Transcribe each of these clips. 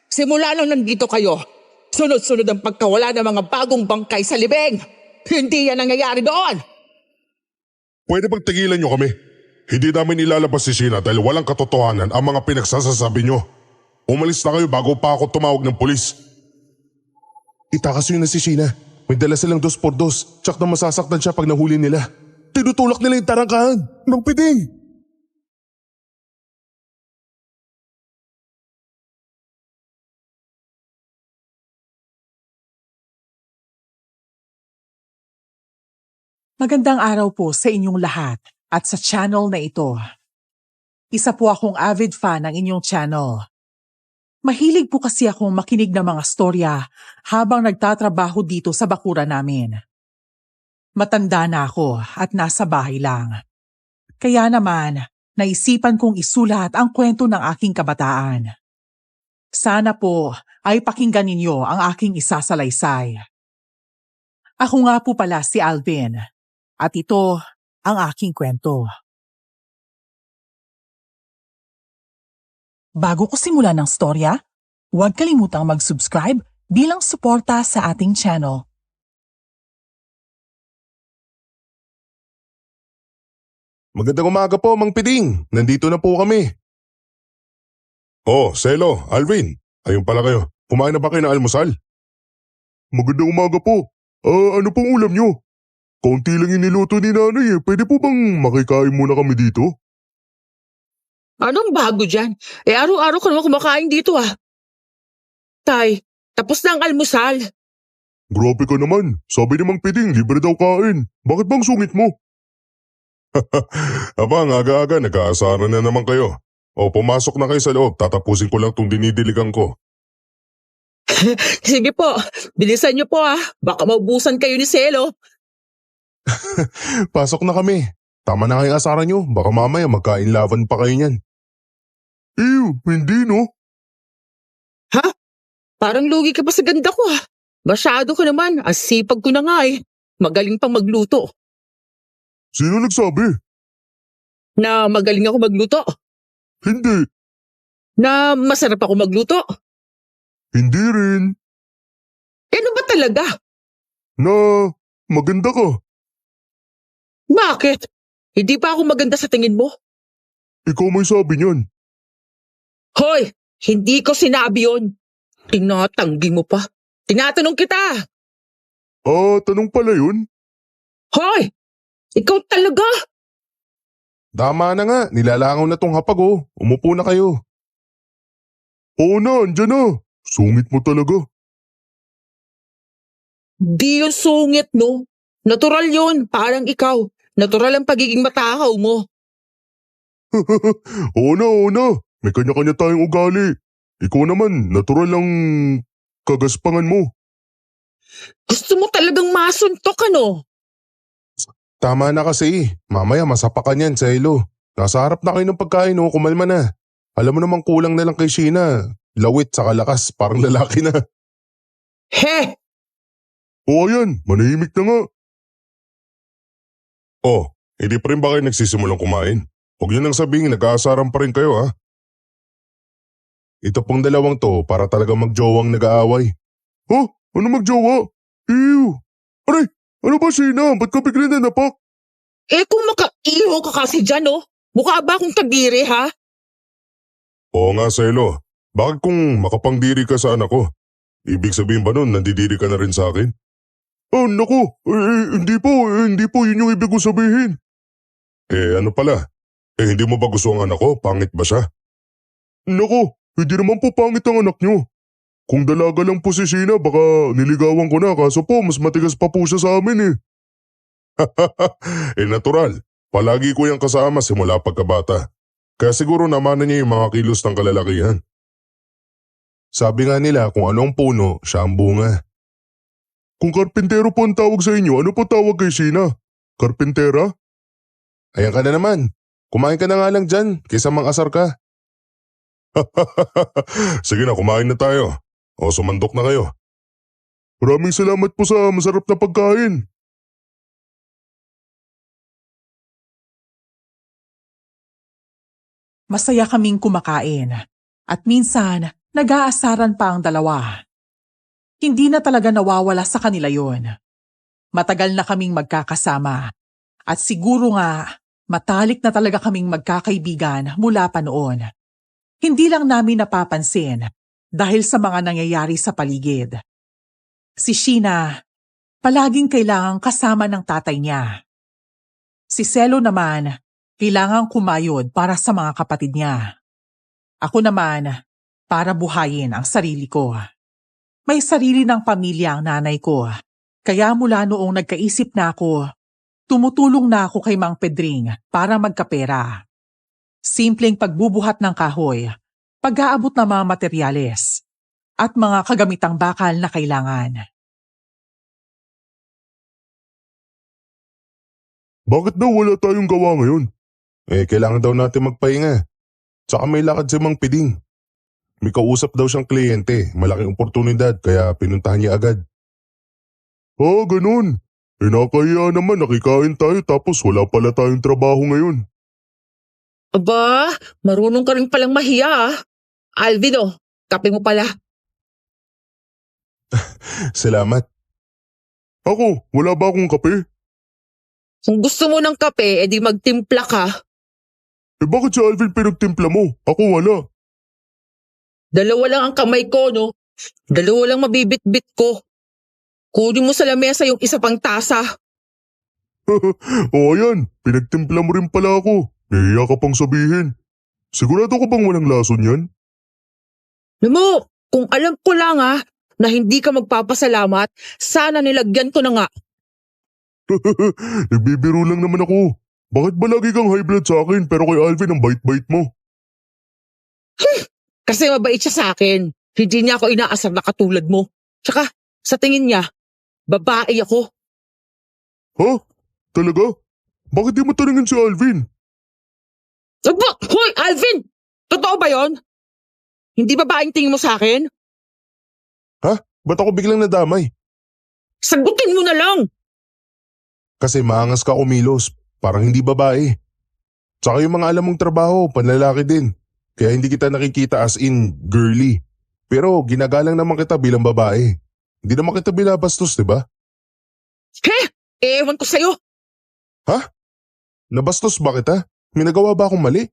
Simula nang nandito kayo, sunod-sunod ang pagkawala ng mga bagong bangkay sa libing. Hindi yan nangyayari doon. Pwede bang tigilan nyo kami? Hindi namin ilalabas si Sheena dahil walang katotohanan ang mga pinagsasasabi nyo. Umalis na kayo bago pa ako tumawag ng pulis. Itakas nyo na si Sheena. May dala silang 2x2. Tsak na masasaktan siya pag nahuli nila. Tinutulak nila yung tarangkahan ng piting. Magandang araw po sa inyong lahat at sa channel na ito. Isa po akong avid fan ng inyong channel. Mahilig po kasi akong makinig ng mga storya habang nagtatrabaho dito sa bakuran namin. Matanda na ako at nasa bahay lang. Kaya naman, naisipan kong isulat ang kwento ng aking kabataan. Sana po ay pakinggan ninyo ang aking isasalaysay. Ako nga po pala si Alvin. At ito ang aking kwento. Bago ko simulan ng storya, huwag kalimutang mag-subscribe bilang suporta sa ating channel. Magandang umaga po, Mang Piding. Nandito na po kami. Oh, Selo, Alvin. Ayun pala kayo. Kumain na ba kayo ng almusal? Magandang umaga po. Ano pong ulam nyo? Kaunti lang yung niluto ni nanay eh. Pwede po bang makikain muna kami dito? Anong bago dyan? Araw-araw ka naman kumakain dito Tay, tapos na ang almusal. Grabe ka naman. Sabi ni Mang Piding, libre daw kain. Bakit bang sungit mo? Aba, ang aga-aga, nag-aasaran na naman kayo. O, pumasok na kayo sa loob. Tatapusin ko lang tong dinidiligan ko. Sige po, bilisan niyo po Baka maubusan kayo ni Selo. Pasok na kami. Tama na kayong asaran nyo. Baka mamaya magkainlaban pa kayo niyan. Hindi no? Ha? Parang lugi ka pa sa ganda ko Masyado ka naman, ang sipag ko na nga Magaling pang magluto. Sino nagsabi? Na magaling ako magluto? Hindi. Na masarap ako magluto? Hindi rin. Ano ba talaga? Na maganda ka. Bakit? Hindi pa ako maganda sa tingin mo? Ikaw may sabi niyan. Hoy! Hindi ko sinabi yun. Tinatanggi mo pa. Tinatanong kita. Tanong pala yun? Hoy! Ikaw talaga? Tama na nga, nilalangaw na tong hapag oh. Umupo na kayo. Oo na, andyan na. Sungit mo talaga. Di yun sungit, no? Natural yun, parang ikaw. Natural ang pagiging matakaw mo. Oo na. May kanya-kanya tayong ugali. Ikaw naman, natural lang kagaspangan mo. Gusto mo talagang masuntok, Tama na kasi. Mamaya masapakan yan, Selo. Nasa harap na kayo ng pagkain oh, kumalma na. Alam mo namang kulang na lang kay Sheena. Lawit sa kalakas, parang lalaki na. He! Oo yan, manahimik na nga. Oh, hindi pa rin ba kayo nagsisimulang kumain? Huwag nyo nang sabihin, nag-aasaran pa rin kayo Ito pong dalawang to para talaga magjowang nag-aaway. Ano magjowa? Aray, ano ba Sheena? Ba't ka bigla na napak? Kung maka-iho ka kasi dyan, mukha ba akong tagiri, ha? Oo nga, Selo. Bakit kung makapangdiri ka sa anak ko? Ibig sabihin ba nun, nandidiri ka na rin sa akin? Naku, hindi po yun yung ibig ko sabihin. Ano pala? Hindi mo ba gusto ang anak ko? Pangit ba siya? Naku, hindi naman po pangit ang anak nyo. Kung dalaga lang po si Sheena, baka niligawan ko na kaso po mas matigas pa po siya sa amin natural. Palagi ko yung kasama simula pagkabata. Kaya siguro naman niya yung mga kilos ng kalalakihan. Sabi nga nila kung ano ang puno, siya ang bunga. Kung karpintero po ang tawag sa inyo, ano po tawag kay Sheena? Karpintera? Ayan ka na naman. Kumain ka na nga lang dyan, kaysa mang-asar ka. Sige na, kumain na tayo. O sumandok na kayo. Maraming salamat po sa masarap na pagkain. Masaya kaming kumakain At minsan, nag-aasaran pa ang dalawa. Hindi na talaga nawawala sa kanila yon. Matagal na kaming magkakasama. At siguro nga, matalik na talaga kaming magkakaibigan mula pa noon. Hindi lang namin napapansin dahil sa mga nangyayari sa paligid. Si Sheena, palaging kailangang kasama ng tatay niya. Si Selo naman, kailangang kumayod para sa mga kapatid niya. Ako naman, para buhayin ang sarili ko. May sarili ng pamilya ang nanay ko, kaya mula noong nagkaisip na ako, tumutulong na ako kay Mang Pedring para magkapera. Simpleng pagbubuhat ng kahoy, pag-aabot ng mga materyales, at mga kagamitang bakal na kailangan. Bakit daw wala tayong gawa ngayon? Kailangan daw natin magpahinga. Tsaka may lakad si Mang Piding. May kausap daw siyang kliyente, malaking oportunidad kaya pinuntahan niya agad. Ganun. Nakakaya naman nakikain tayo tapos wala pala tayong trabaho ngayon. Aba, marunong ka rin palang mahiya ah. Alvin oh, kape mo pala. Salamat. Ako, wala ba akong kape? Kung gusto mo ng kape, edi magtimpla ka. Bakit si Alvin pinagtimpla mo? Ako wala. Dalawa lang ang kamay ko, no? Dalawa lang mabibit-bit ko. Kunin mo sa lamesa yung isa pang tasa. Ayan, pinagtimpla mo rin pala ako. Nahiya ka pang sabihin. Sigurado ka bang walang lason yan? Alam mo, kung alam ko lang na hindi ka magpapasalamat, sana nilagyan ko na nga. Nagbibiro lang naman ako. Bakit ba lagi kang high blood sa akin pero kay Alvin ang bait-bait mo? Kasi mabait siya sa akin. Hindi niya ako inaasar na katulad mo. Tsaka, sa tingin niya, babae ako. Ha? Talaga? Bakit di mo tanungin si Alvin? Aba, hoy, Alvin! Totoo ba yon? Hindi babaeng tingin mo sa akin? Ba't ako biglang nadamay? Sagutin mo na lang! Kasi maangas ka kumilos, parang hindi babae. Tsaka yung mga alam mong trabaho, panlalaki din. Kaya hindi kita nakikita as in girly. Pero ginagalang naman kita bilang babae. Hindi naman kita binabastos, di ba? Ewan ko sa'yo. Nabastos ba kita? May nagawa ba akong mali?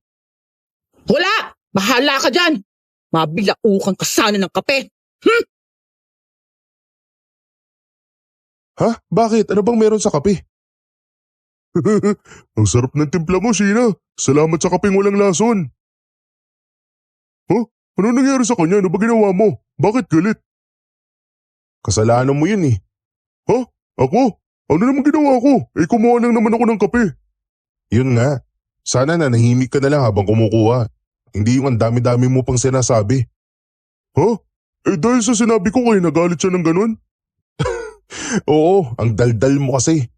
Wala! Bahala ka dyan! Mabilaukan ka sana ng kape. Bakit? Ano bang meron sa kape? Ang sarap ng timpla mo, Sheena. Salamat sa kapeng walang lason. Ano nangyari sa kanya? Ano ba ginawa mo? Bakit galit? Kasalanan mo yun eh. Ako? Ano naman ginawa ko? Kumuha lang naman ako ng kape. Yun nga. Sana nanahimik ka na lang habang kumukuha. Hindi yung ang dami-dami mo pang sinasabi. Dahil sa sinabi ko kayo nagalit siya ng ganun? Oo, ang daldal mo kasi.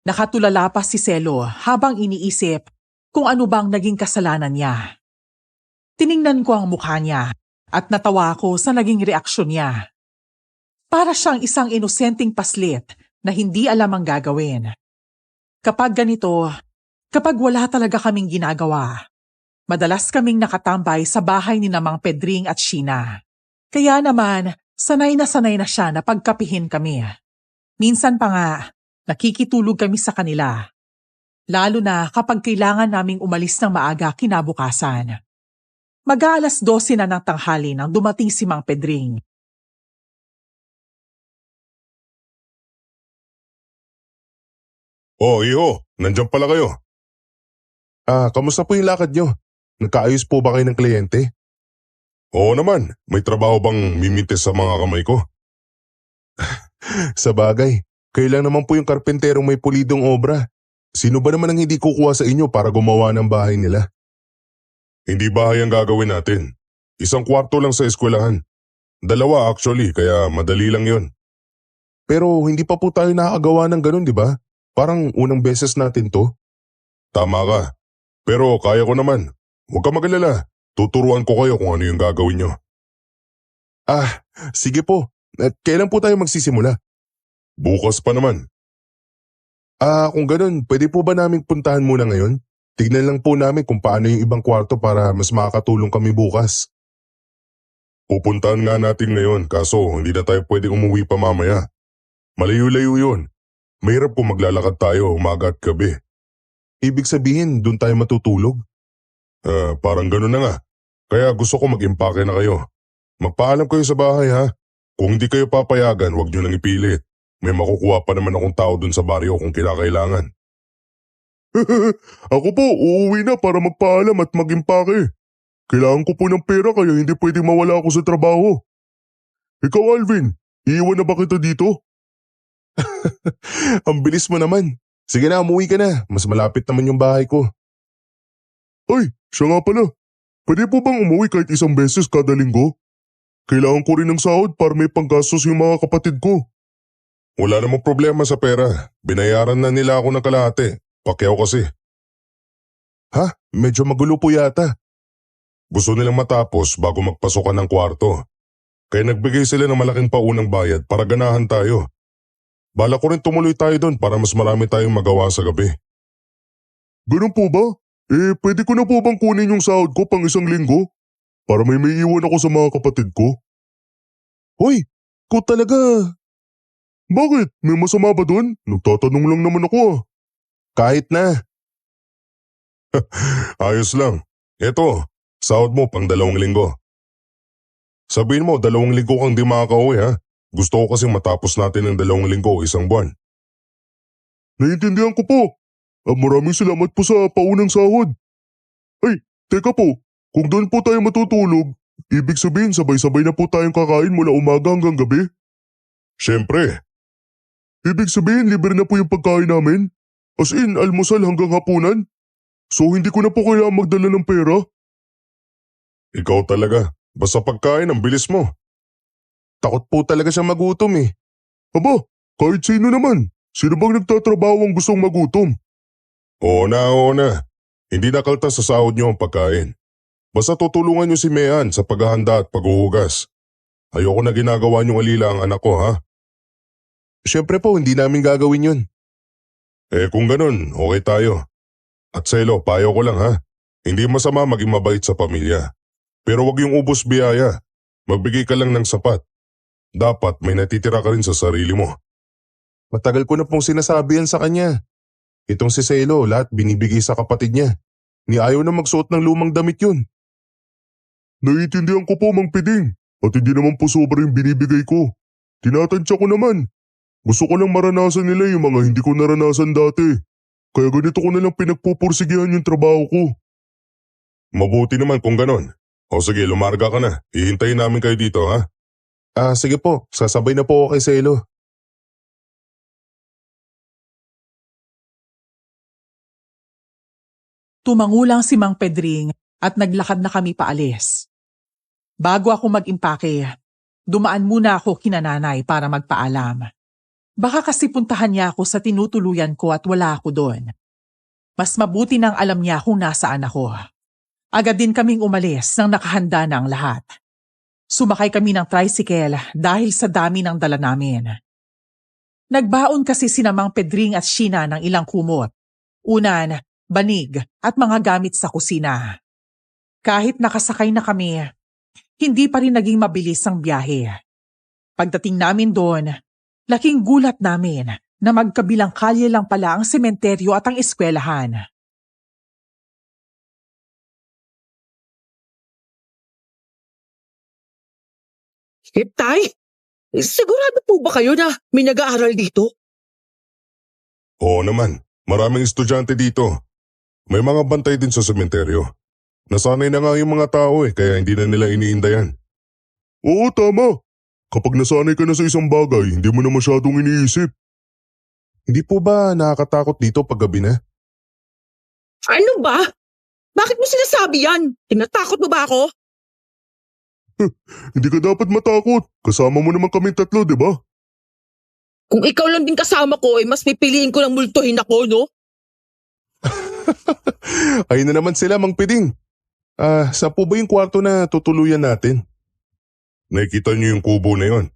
Nakatulala pa si Selo habang iniisip kung ano bang naging kasalanan niya. Tiningnan ko ang mukha niya at natawa ako sa naging reaksyon niya. Para siyang isang inosenteng paslit na hindi alam ang gagawin. Kapag ganito, kapag wala talaga kaming ginagawa, madalas kaming nakatambay sa bahay ni Mang Pedring at Sheena. Kaya naman, sanay na siya na pagkapihin kami. Minsan pa nga, nakikitulog kami sa kanila. Lalo na kapag kailangan naming umalis ng maaga kinabukasan. Mag-aalas 12 na ng tanghali nang dumating si Mang Pedring. Iho, nandyan pala kayo. Kamusta po yung lakad nyo? Nagkaayos po ba kayo ng kliyente? Oo naman, may trabaho bang mimintis sa mga kamay ko? Sa bagay, kayo lang naman po yung karpenterong may pulidong obra. Sino ba naman ang hindi kukuha sa inyo para gumawa ng bahay nila? Hindi bahay ang gagawin natin. Isang kwarto lang sa eskwelahan. 2 actually, kaya madali lang yon. Pero hindi pa po tayo nakakagawa ng ganun, di ba? Parang unang beses natin to. Tama ka. Pero kaya ko naman. Huwag ka mag-alala. Tuturuan ko kayo kung ano yung gagawin nyo. Sige po. Kailan po tayo magsisimula? Bukas pa naman. Kung ganun, pwede po ba naming puntahan muna ngayon? Tignan lang po namin kung paano yung ibang kwarto para mas makakatulong kami bukas. Pupuntahan nga natin ngayon kaso hindi na tayo pwedeng umuwi pa mamaya. Malayo-layo yun. Mahirap kung maglalakad tayo umaga at gabi. Ibig sabihin, doon tayo matutulog? Parang ganun na nga. Kaya gusto ko mag-impake na kayo. Magpaalam kayo sa bahay ha. Kung hindi kayo papayagan, huwag nyo nang ipilit. May makukuha pa naman akong tao doon sa baryo kung kinakailangan. Ako po, uuwi na para magpaalam at mag-impake. Kailangan ko po ng pera kaya hindi pwedeng mawala ako sa trabaho. Ikaw Alvin, iiwan na ba kita dito? Ang bilis mo naman. Sige na, umuwi ka na. Mas malapit naman yung bahay ko. Ay, siya nga pala. Pwede po bang umuwi kahit isang beses kada linggo? Kailangan ko rin ng sahod para may panggastos yung mga kapatid ko. Wala namang problema sa pera. Binayaran na nila ako ng kalahati. Pakyaw kasi. Ha? Medyo magulo po yata. Gusto nilang matapos bago magpasokan ng kwarto. Kaya nagbigay sila ng malaking paunang bayad para ganahan tayo. Bala ko rin tumuloy tayo doon para mas marami tayong magawa sa gabi. Ganun po ba? Pwede ko na po bang kunin yung sahod ko pang isang linggo? Para may iwan ako sa mga kapatid ko. Hoy, ko talaga. Bakit? May masama ba doon? Nagtatanong lang naman ako ah. Kahit na. Ayos lang. Eto, sahod mo pang 2 linggo. Sabihin mo 2 linggo kang di makakauwi ha. Gusto ko kasi matapos natin ng 2 linggo o 1 buwan. Naiintindihan ko po. Maraming salamat po sa paunang sahod. Ay, teka po. Kung doon po tayo matutulog, ibig sabihin sabay-sabay na po tayong kakain mula umaga hanggang gabi? Siyempre. Ibig sabihin libre na po yung pagkain namin? As in, almusal hanggang hapunan? So hindi ko na po kailangan magdala ng pera? Ikaw talaga. Basta pagkain ang bilis mo. Takot po talaga siyang magutom eh. Aba, kahit sino naman. Sino bang nagtatrabaho ang gustong magutom? Oo na. Hindi nakaltas sa sahod niyo ang pagkain. Basta tutulungan niyo si Mean sa paghahanda at paghuhugas. Ayoko na ginagawa niyong alila ang anak ko ha. Siyempre po, hindi namin gagawin yun. Kung ganun, okay tayo. At Selo, payo ko lang ha. Hindi masama maging mabait sa pamilya. Pero wag yung ubos biyaya. Magbigay ka lang ng sapat. Dapat may natitira ka rin sa sarili mo. Matagal ko na pong sinasabi yan sa kanya. Itong si Selo, lahat binibigay sa kapatid niya. Ni ayaw na magsuot ng lumang damit yun. Naiintindihan ko po, Mang Piding. At hindi naman po sobra yung binibigay ko. Tinatansya ko naman. Gusto ko lang maranasan nila yung mga hindi ko naranasan dati. Kaya ganito ko na lang pinagpupursigihan yung trabaho ko. Mabuti naman kung ganon. O sige, lumarga ka na. Hihintayin namin kayo dito ha. Sige po. Sasabay na po ako kay Selo. Tumangulang si Mang Pedring at naglakad na kami paalis. Bago ako mag-impake, dumaan muna ako kina nanay para magpaalam. Baka kasi puntahan niya ako sa tinutuluyan ko at wala ako doon. Mas mabuti nang alam niya kung nasaan ako. Agad din kaming umalis nang nakahanda na ang lahat. Sumakay kami ng tricycle dahil sa dami ng dala namin. Nagbaon kasi sina Mang Pedring at Sheena ng ilang kumot. Unan, banig at mga gamit sa kusina. Kahit nakasakay na kami, hindi pa rin naging mabilis ang biyahe. Pagdating namin doon, laking gulat namin na magkabilang kalye lang pala ang sementeryo at ang eskwelahan. Tay, sigurado po ba kayo na may nag-aaral dito? Oo naman. Maraming estudyante dito. May mga bantay din sa sementeryo. Nasanay na nga yung mga tao kaya hindi na nila iniindayan. Oo, tama. Kapag nasanay ka na sa isang bagay, hindi mo na masyadong iniisip. Hindi po ba nakakatakot dito pag gabi na? Ano ba? Bakit mo sinasabi yan? Tinatakot mo ba ako? Hindi ka dapat matakot. Kasama mo naman kami 3, di ba? Kung ikaw lang din kasama ko, mas pipiliin ko lang multuhin ako, no? Ayun na naman sila, Mang Piding. Sa po ba yung kwarto na tutuluyan natin? Nakikita niyo yung kubo na yon.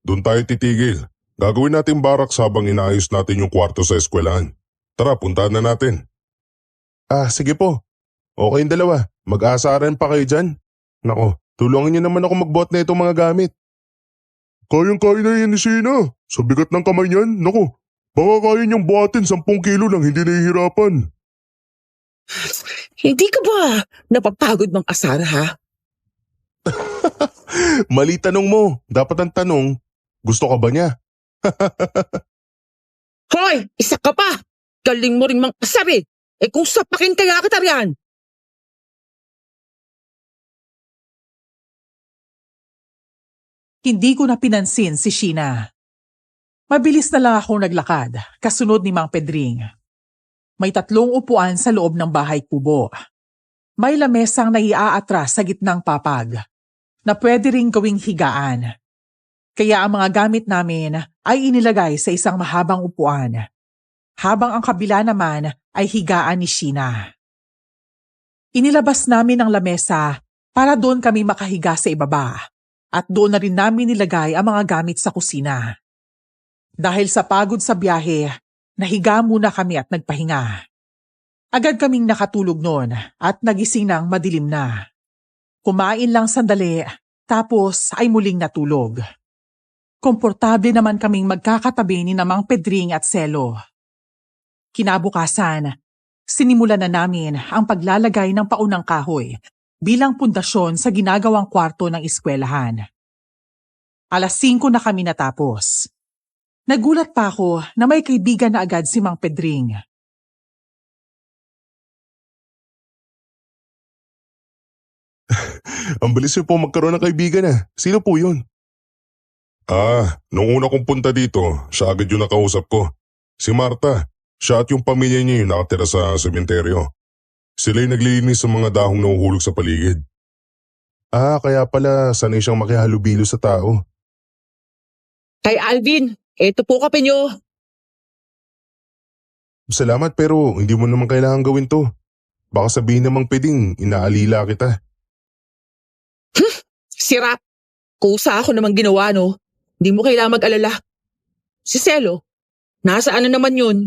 Doon tayo titigil. Gagawin natin barracks habang inaayos natin yung kwarto sa eskwelahan. Tara, puntahan na natin. Sige po. Okay yung dalawa. Mag-aasaran pa kayo dyan. Nako, tulungan niyo naman ako magbuhat na itong mga gamit. Kayang-kaya na yan ni Sina. Sa bigat ng kamay niyan, nako, baka kaya niyang buhatin 10 kilo nang hindi nahihirapan. Hindi ka ba napapagod mag-asar, ha? Mali tanong mo. Dapat ang tanong, gusto ka ba niya? Hoy! Isa ka pa! Galing mo rin mang-asar eh! Eh kung sapakin kaya kita riyan! Hindi ko na pinansin si Sheena. Mabilis na lang akong naglakad, kasunod ni Mang Pedring. May 3 upuan sa loob ng bahay kubo. May lamesang naiaatras sa gitnang papag na pwede ring gawing higaan. Kaya ang mga gamit namin ay inilagay sa isang mahabang upuan, habang ang kabila naman ay higaan ni Sheena. Inilabas namin ang lamesa para doon kami makahiga sa ibaba at doon na rin namin nilagay ang mga gamit sa kusina. Dahil sa pagod sa biyahe, nahiga muna kami at nagpahinga. Agad kaming nakatulog noon at nagising ng madilim na. Kumain lang sandali, tapos ay muling natulog. Komportable naman kaming magkakatabi ni Mang Pedring at Selo. Kinabukasan, sinimulan na namin ang paglalagay ng paunang kahoy bilang pundasyon sa ginagawang kwarto ng eskwelahan. 5:00 na kami natapos. Nagulat pa ako na may kaibigan na agad si Mang Pedring. Ang bilis niyo po magkaroon ng kaibigan Sino po yun? Nung una kong punta dito, siya agad yung nakausap ko. Si Marta, siya at yung pamilya niya yung nakatira sa sementeryo. Sila'y naglilinis sa mga dahong nahuhulog sa paligid. Kaya pala sanay siyang makihalubilo sa tao. Kay Alvin, eto po kape nyo. Salamat pero hindi mo naman kailangan gawin to. Baka sabihin namang pwedeng inaalila kita. Sira. Kusa ako namang ginawa, no? Hindi mo kailangan mag-alala. Si Selo, nasaan na naman yun?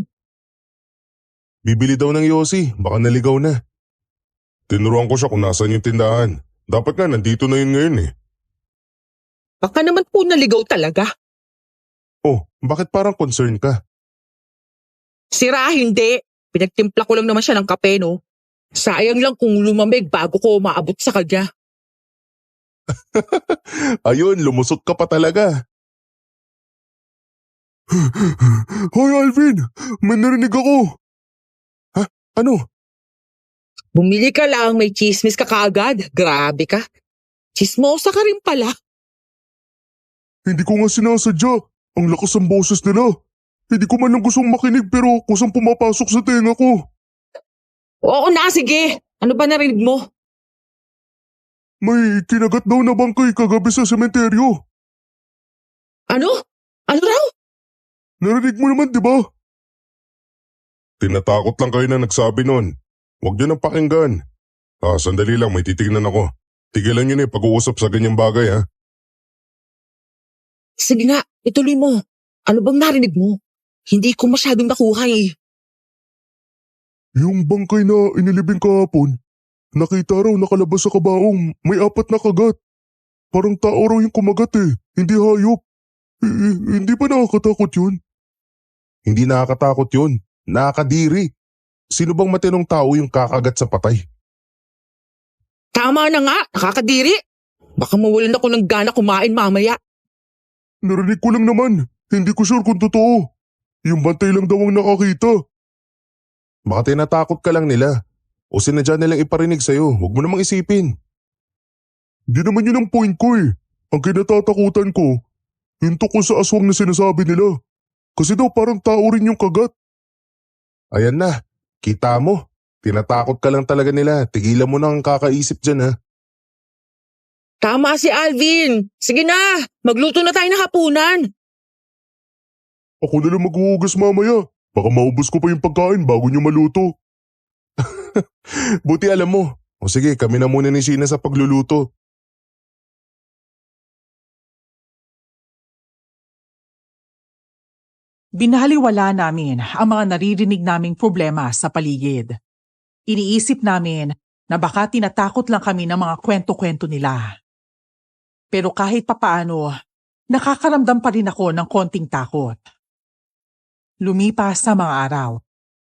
Bibili daw ng yosi, baka naligaw na. Tinuruan ko siya kung nasaan yung tindahan. Dapat nga nandito na yun ngayon Baka naman po naligaw talaga. Bakit parang concerned ka? Sira, hindi. Pinagtimpla ko lang naman siya ng kape, no? Sayang lang kung lumamig bago ko maabot sa kanya. Ayun, lumusot ka pa talaga. Hoy Alvin, may narinig ako. Ano? Bumili ka lang, may chismis ka kaagad. Grabe ka. Chismosa ka rin pala. Hindi ko nga sinasadya. Ang lakas ng boses nila. Hindi ko man lang gustong makinig pero kusang pumapasok sa tenga ko. Oo na, sige. Ano ba narinig mo? May kinagat daw na bangkay kagabi sa sementeryo. Ano? Ano raw? Narinig mo naman, di ba? Tinatakot lang kayo na nagsabi nun. Huwag niyo nang pakinggan. Sandali lang, may titignan ako. Tigilan niyo na yung pag-uusap sa ganyang bagay, Sige nga, ituloy mo. Ano bang narinig mo? Hindi ko masyadong nakuha Yung bangkay na inilibing kahapon, nakita raw nakalabas sa kabaong may 4 na kagat. Parang tao raw yung kumagat hindi hayop. Hindi ba nakakatakot yun? Hindi nakakatakot yun. Nakakadiri. Sino bang matinong tao yung kakagat sa patay? Tama na nga, nakakadiri. Baka mawalan ako ng gana kumain mamaya. Narinig ko lang naman. Hindi ko sure kung totoo. Yung bantay lang daw ang nakakita. Baka tinatakot ka lang nila. O sinadya nilang iparinig sa'yo. Huwag mo namang isipin. Di naman yun ang point ko Ang kinatatakutan ko, yung tungkol sa aswang na sinasabi nila. Kasi daw parang tao rin yung kagat. Ayan na, kita mo. Tinatakot ka lang talaga nila. Tigilan mo na ang kakaisip dyan Tama si Alvin. Sige na, magluto na tayo ng hapunan. Ako na lang maghuhugas mamaya. Baka maubos ko pa yung pagkain bago nyo maluto. Buti alam mo. O sige, kami na muna ni Sheena sa pagluluto. Binaliwala namin ang mga naririnig naming problema sa paligid. Iniisip namin na baka tinatakot lang kami ng mga kwento-kwento nila. Pero kahit papaano, nakakaramdam pa rin ako ng konting takot. Lumipas sa mga araw,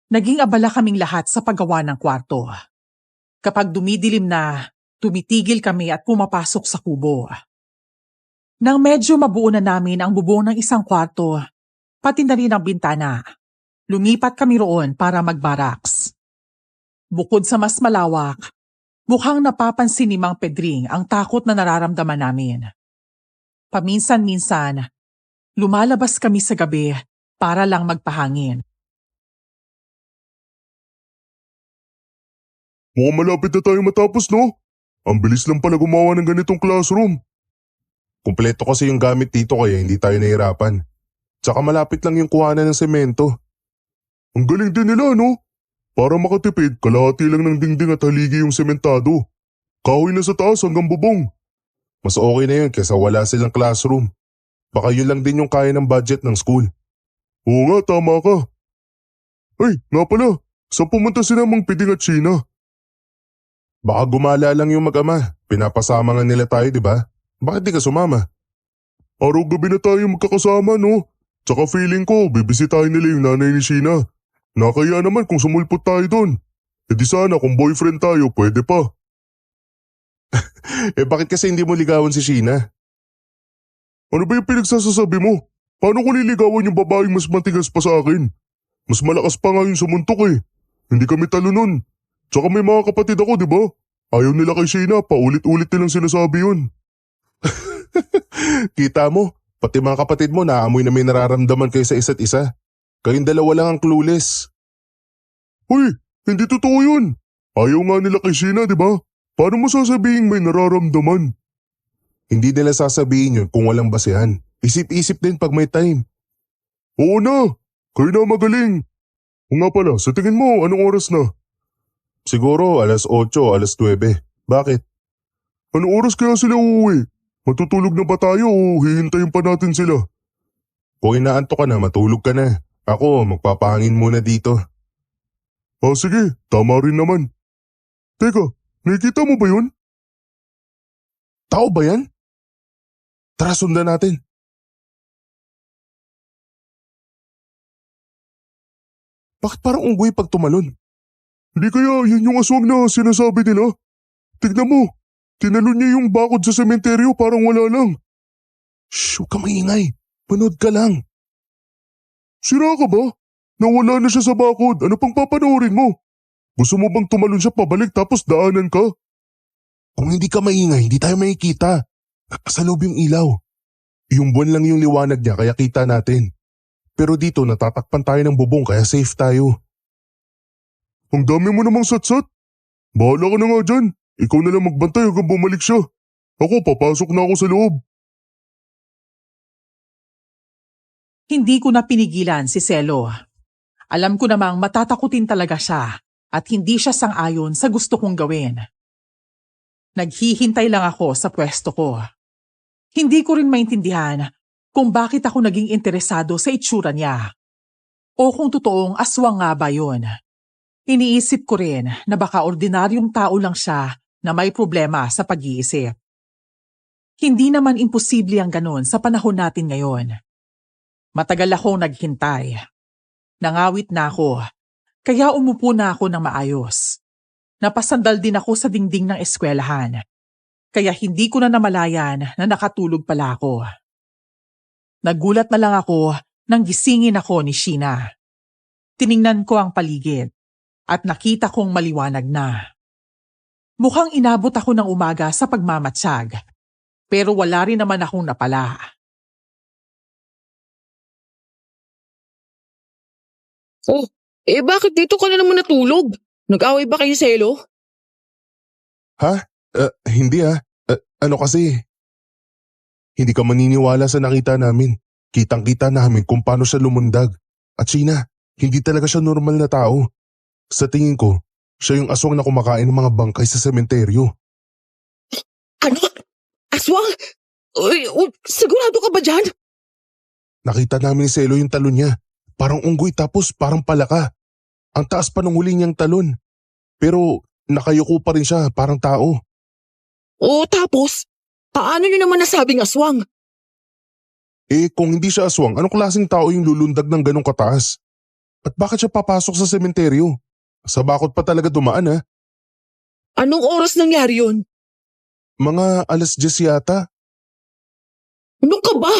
naging abala kaming lahat sa paggawa ng kwarto. Kapag dumidilim na, tumitigil kami at pumapasok sa kubo. Nang medyo mabuo na namin ang bubong ng isang kwarto, pati na rin ang bintana, lumipat kami roon para magbaraks. Bukod sa mas malawak, mukhang napapansin ni Mang Pedring ang takot na nararamdaman namin. Paminsan-minsan, lumalabas kami sa gabi para lang magpahangin. Mukhang malapit na tayo matapos, no? Ang bilis lang pala gumawa ng ganitong classroom. Kumpleto kasi yung gamit dito kaya hindi tayo nahirapan. Tsaka malapit lang yung kuhanan ng semento. Ang galing din nila, no? Para makatipid, kalahati lang ng dingding at haligi yung sementado. Kahoy na sa taas hanggang bubong. Mas okay na yun kaysa wala silang classroom. Baka yun lang din yung kaya ng budget ng school. Oo nga, tama ka. Ay, nga pala, saan pumunta sila Mang Piding at Sheena? Baka gumala lang yung mag-ama. Pinapasama nga nila tayo, di ba? Bakit di ka sumama? Araw-gabi na tayo magkakasama, no? Tsaka feeling ko, bibisitahin nila yung nanay ni Sheena. Nakaya naman kung sumulpot tayo doon. E di sana kung boyfriend tayo, pwede pa. Bakit kasi hindi mo ligawan si Sheena? Ano ba yung pinagsasasabi mo? Paano ko liligawan yung babaeng mas matigas pa sa akin? Mas malakas pa nga yung sumuntok eh. Hindi kami talo nun. Tsaka may mga kapatid ako, di ba? Ayaw nila kay Sheena, paulit-ulit nilang sinasabi yun. Kita mo, pati mga kapatid mo naamoy na may nararamdaman kayo sa isa't isa. Kayong dalawa lang ang clueless. Uy, hindi totoo yun. Ayaw nga nila kay Sheena, di ba? Paano mo sasabihin may nararamdaman? Hindi nila sasabihin yun kung walang basehan. Isip-isip din pag may time. Oo na, kayo na magaling. O nga pala, sa tingin mo, anong oras na? Siguro 8:00, 9:00. Bakit? Anong oras kaya sila uuwi? Matutulog na ba tayo o hihintayin pa natin sila? Kung inaantok ka na, matulog ka na. Ako, magpapahangin muna dito. Sige, tama rin naman. Teka, nakikita mo ba yun? Tao ba yan? Tara, sundan natin. Bakit parang unggoy pag tumalon? Hindi kaya yun yung aswang na sinasabi nila? Tignan mo, tinalon niya yung bakod sa sementeryo parang wala lang. Shh, huwag ka maingay. Panood ka lang. Sira ka ba? Nawala na siya sa bakod. Ano pang papanoorin mo? Gusto mo bang tumalon siya pabalik tapos daanan ka? Kung hindi ka maingay, hindi tayo makikita. Sa loob yung ilaw. Yung buwan lang yung liwanag niya kaya kita natin. Pero dito natatakpan tayo ng bubong kaya safe tayo. Ang dami mo namang satsat. Bahala ka na nga dyan. Ikaw na lang magbantay hanggang bumalik siya. Ako, papasok na ako sa loob. Hindi ko na pinigilan si Selo. Alam ko namang matatakutin talaga siya at hindi siya sang-ayon sa gusto kong gawin. Naghihintay lang ako sa pwesto ko. Hindi ko rin maintindihan kung bakit ako naging interesado sa itsura niya. O kung totoong aswang nga ba yun. Iniisip ko rin na baka ordinaryong tao lang siya na may problema sa pag-iisip. Hindi naman imposible ang ganon sa panahon natin ngayon. Matagal akong naghintay. Nangawit na ako, kaya umupo na ako ng maayos. Napasandal din ako sa dingding ng eskwelahan, kaya hindi ko na namalayan na nakatulog pala ako. Nagulat na lang ako nang gisingin ako ni Sheena. Tiningnan ko ang paligid at nakita kong maliwanag na. Mukhang inabot ako ng umaga sa pagmamatsyag, pero wala rin naman akong napala. Oh, bakit dito ka na naman natulog? Nag-away ba kayo, Selo? Ha? Hindi ano kasi? Hindi ka maniniwala sa nakita namin. Kitang-kita namin kung paano siya lumundag. At Sheena, hindi talaga siya normal na tao. Sa tingin ko, siya yung aswang na kumakain ng mga bangkay sa sementeryo. Ano? Aswang? Uy, sigurado ka ba dyan? Nakita namin ni Selo yung talon niya. Parang unggoy tapos parang palaka. Ang taas pa ng huli niyang talon. Pero nakayuko pa rin siya, parang tao. Oo, tapos, paano nyo naman nasabing aswang? Kung hindi siya aswang, anong klaseng tao yung lulundag ng ganong kataas? At bakit siya papasok sa sementeryo? Sa bakod pa talaga dumaan ha? Anong oras nangyari yun? Mga 10:00 yata. Ano ka ba?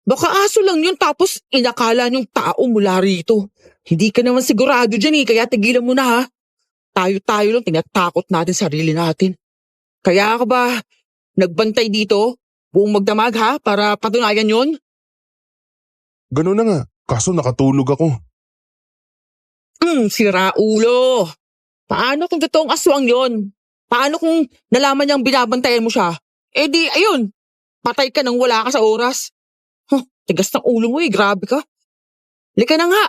Baka aso lang yun tapos inakala niyong tao mula rito. Hindi ka naman sigurado dyan kaya tigilan mo na ha. Tayo-tayo lang tinatakot natin sarili natin. Kaya ka ba nagbantay dito? Buong magdamag ha para patunayan yun? Ganun na nga, kaso nakatulog ako. Sira ulo. Paano kung totoong aswang yon? Paano kung nalaman niyang binabantayan mo siya? Di ayun, patay ka nang wala ka sa oras. Tigas ng ulo mo grabe ka. Lika na nga,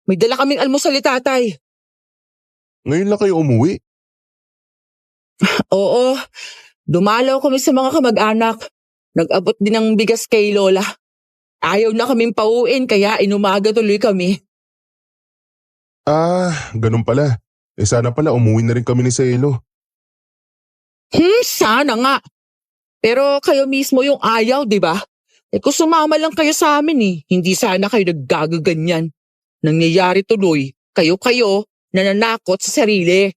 may dala kaming almusal ni tatay. Ngayon lang kayo umuwi. Oo, dumalaw kami sa mga kamag-anak. Nag-abot din ng bigas kay Lola. Ayaw na kaming pauwiin kaya inumaga tuloy kami. Ganun pala. Sana pala umuwi na rin kami ni Selo. Sana nga. Pero kayo mismo yung ayaw, di ba? Kung sumama lang kayo sa amin hindi sana kayo naggagaganyan. Nangyayari tuloy, kayo-kayo, nananakot sa sarili.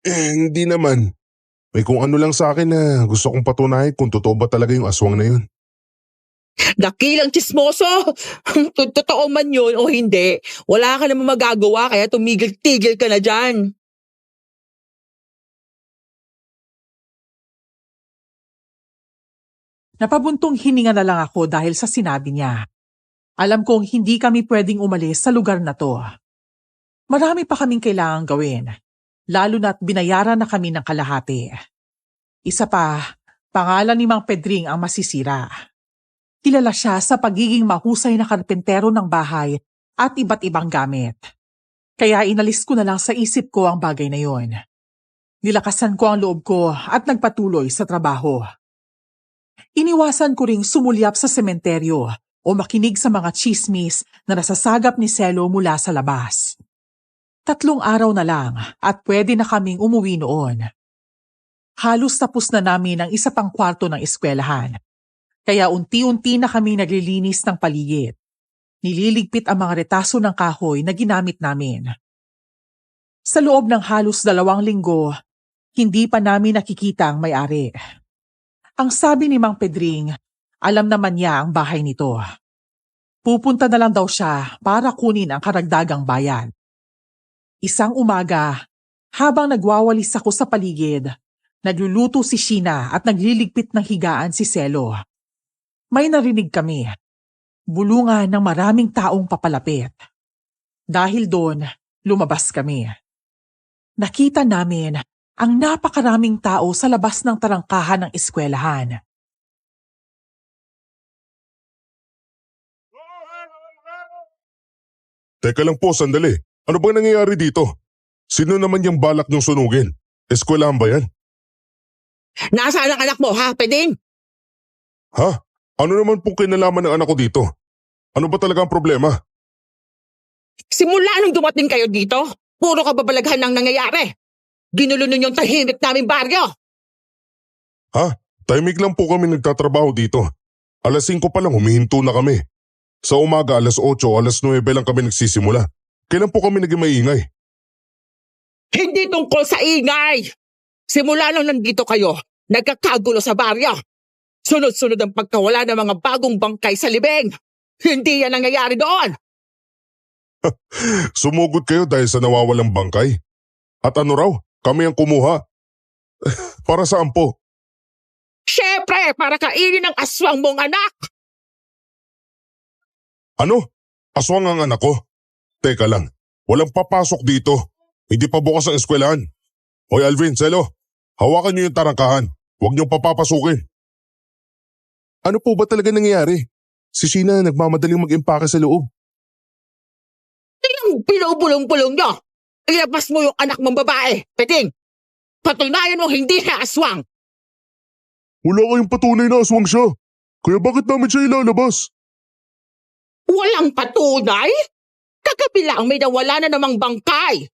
Hindi naman. May kung ano lang sa akin na gusto kong patunayan kung totoo ba talaga yung aswang na yun. Dakilang tsismoso! Totoo man yun o hindi, wala ka naman magagawa kaya tumigil-tigil ka na dyan. Napabuntong hininga na lang ako dahil sa sinabi niya. Alam kong hindi kami pwedeng umalis sa lugar na to. Marami pa kaming kailangang gawin, lalo na't binayaran na kami ng kalahati. Isa pa, pangalan ni Mang Pedring ang masisira. Kilala siya sa pagiging mahusay na karpentero ng bahay at iba't ibang gamit. Kaya inalis ko na lang sa isip ko ang bagay na yon. Nilakasan ko ang loob ko at nagpatuloy sa trabaho. Iniwasan ko ring sumulyap sa sementeryo o makinig sa mga chismis na nasasagap ni Selo mula sa labas. 3 araw na lang at pwede na kaming umuwi noon. Halos tapos na namin ang isa pang kwarto ng eskwelahan. Kaya unti-unti na kami naglilinis ng paligid. Nililigpit ang mga retaso ng kahoy na ginamit namin. Sa loob ng halos 2 linggo, hindi pa namin nakikita ang may-ari. Ang sabi ni Mang Pedring, alam naman niya ang bahay nito. Pupunta na lang daw siya para kunin ang karagdagang bayad. Isang umaga, habang nagwawalis ako sa paligid, nagluluto si Sheena at nagliligpit ng higaan si Selo. May narinig kami. Bulungan ng maraming taong papalapit. Dahil doon, lumabas kami. Nakita namin ang napakaraming tao sa labas ng tarangkahan ng eskwelahan. Teka lang po, sandali. Ano bang nangyayari dito? Sino naman yung balak niyong sunugin? Eskwelahan ba yan? Nasaan ang anak mo ha, Peding? Ha? Ano naman pong kinalaman ng anak ko dito? Ano ba talaga ang problema? Simula nung dumating kayo dito, puro kababalaghan ng nangyayari. Ginulo nun yung tahimik naming baryo. Ha? Tahimik lang po kami nagtatrabaho dito. 5:00 pa lang humihinto na kami. Sa umaga 8:00, 9:00 lang kami nagsisimula. Kailan po kami naging maingay? Hindi tungkol sa ingay. Simula nung nandito kayo, nagkakagulo sa baryo. Sunod-sunod ang pagkawala ng mga bagong bangkay sa libing. Hindi yan nangyayari doon. Sumugod kayo dahil sa nawawalang bangkay? At ano raw? Kami ang kumuha. Para saan po? Syempre, para kainin ng aswang mong anak. Ano? Aswang ang anak ko? Teka lang, walang papasok dito. Hindi pa bukas ang eskwelahan. Hoy Alvin, Selo, hawakan niyo yung tarangkahan. Huwag niyong papapasukin. Ano po ba talaga nangyayari? Si Sheena nagmamadaling mag-impake sa loob. Yung pinubulong-bulong nyo. Ilabas mo yung anak mong babae, Peting. Patunayan mo hindi siya aswang. Wala kayong patunay na aswang siya. Kaya bakit namin siya ilalabas? Walang patunay? Kagabi lang may nawala na namang bangkay.